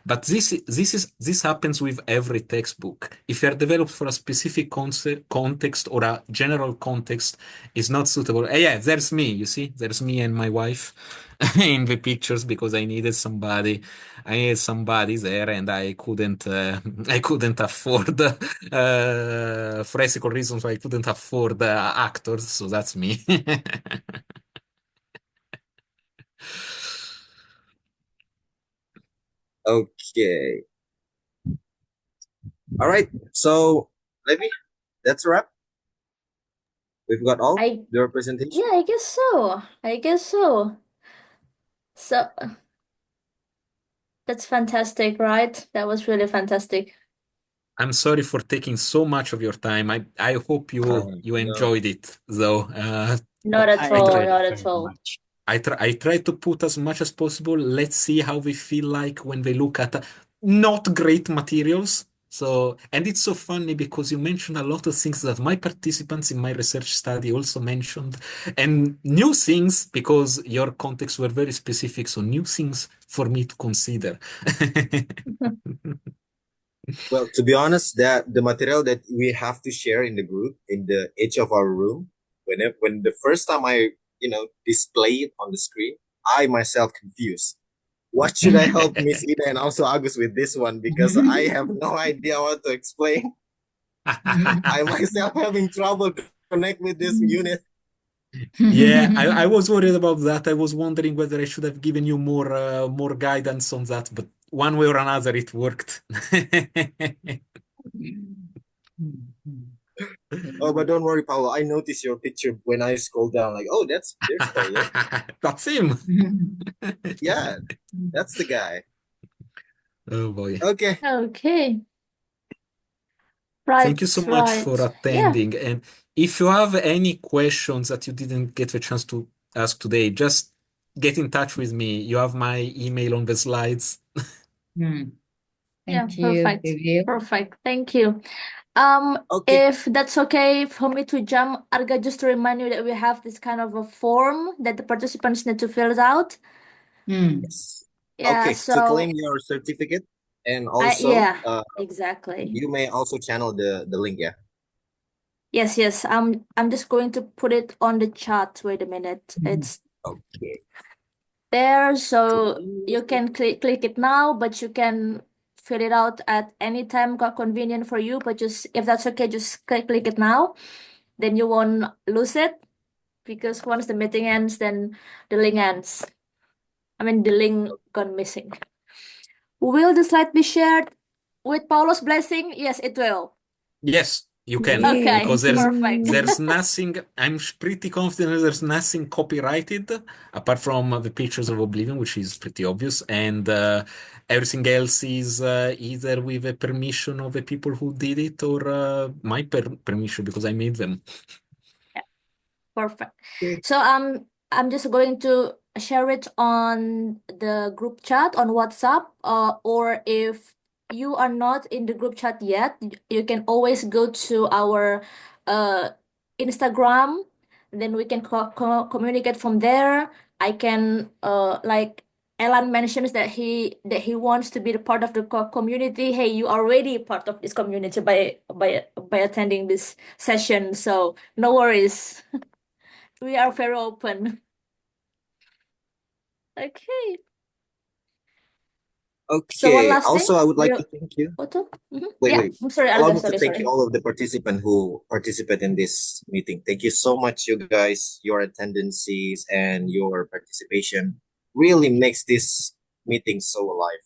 But this happens with every textbook. If you are developed for a specific context or a general context, is not suitable. Yeah, there's me. You see, there's me and my wife in the pictures because I needed somebody. I needed somebody there, and I couldn't. I couldn't afford for ethical reasons. I couldn't afford actors, so that's me. Okay. All right. So, Levi, that's a wrap. We've got all I the representation. Yeah, I guess so. I guess so. So that's fantastic, right? That was really fantastic. I'm sorry for taking so much of your time. I hope you No. enjoyed it, though. Not at I I all, try enjoyed it not at very all. much. I try to put as much as possible. Let's see how they feel like when they look at not great materials. So, and it's so funny because you mentioned a lot of things that my participants in my research study also mentioned, and new things because your contexts were very specific. So, new things for me to consider. Well, to be honest, that the material that we have to share in the group in the edge of our room, when the first time I display it on the screen, I myself confused. What should I help Miss Ida and also Agus with this one because I have no idea what to explain. I myself having trouble to connect with this unit. Yeah, I was worried about that. I was wondering whether I should have given you more guidance on that, but one way or another, it worked. Oh, but don't worry, Paolo. I noticed your picture when I scroll down. Like, oh, there's Paolo. That's him. Yeah, that's the guy. Oh boy. Okay. Okay. Thank you so Right, much for right. Yeah. attending. And if you have any questions that you didn't get the chance to ask today, just get in touch with me. You have my email on the slides. Yeah, Thank you, perfect. Vivian. Perfect. Thank you. Okay. If that's okay for me to jump, Arga, just to remind you that we have this kind of a form that the participants need to fill out. Yes. Yeah, Okay. To claim so your certificate, and also, yeah, exactly. you may also channel the link. Yeah. Yes, yes. I'm just going to put it on the chat. Wait a minute. It's Okay. there, so you can click it now, but you can fill it out at any time convenient for you. But just if that's okay, just click it now. Then you won't lose it because once the meeting ends, then the link ends. I mean, the link gone missing. Will the slide be shared with Paulo's blessing? Yes, it will. Yes, you can, Okay, because there's perfect. there's nothing. I'm pretty confident there's nothing copyrighted apart from the pictures of Oblivion, which is pretty obvious, and everything else is either with the permission of the people who did it or my permission because I made them. Yeah, perfect. Okay. So I'm just going to share it on the group chat on WhatsApp, or if you are not in the group chat yet, you can always go to our Instagram, then we can communicate from there. I can like Alan mentions that he wants to be the part of the community. Hey, you are already part of this community by attending this session, so no worries. We are very open. Okay. So one Okay. last thing, Also, I would like you to thank you. Otto? Mhm. Wait, Yeah, wait. I'm sorry, Allow Alga, me to thank you sorry. all of the participants who participate in this meeting. Thank you so much, you guys. Your attendances and your participation really makes this meeting so alive.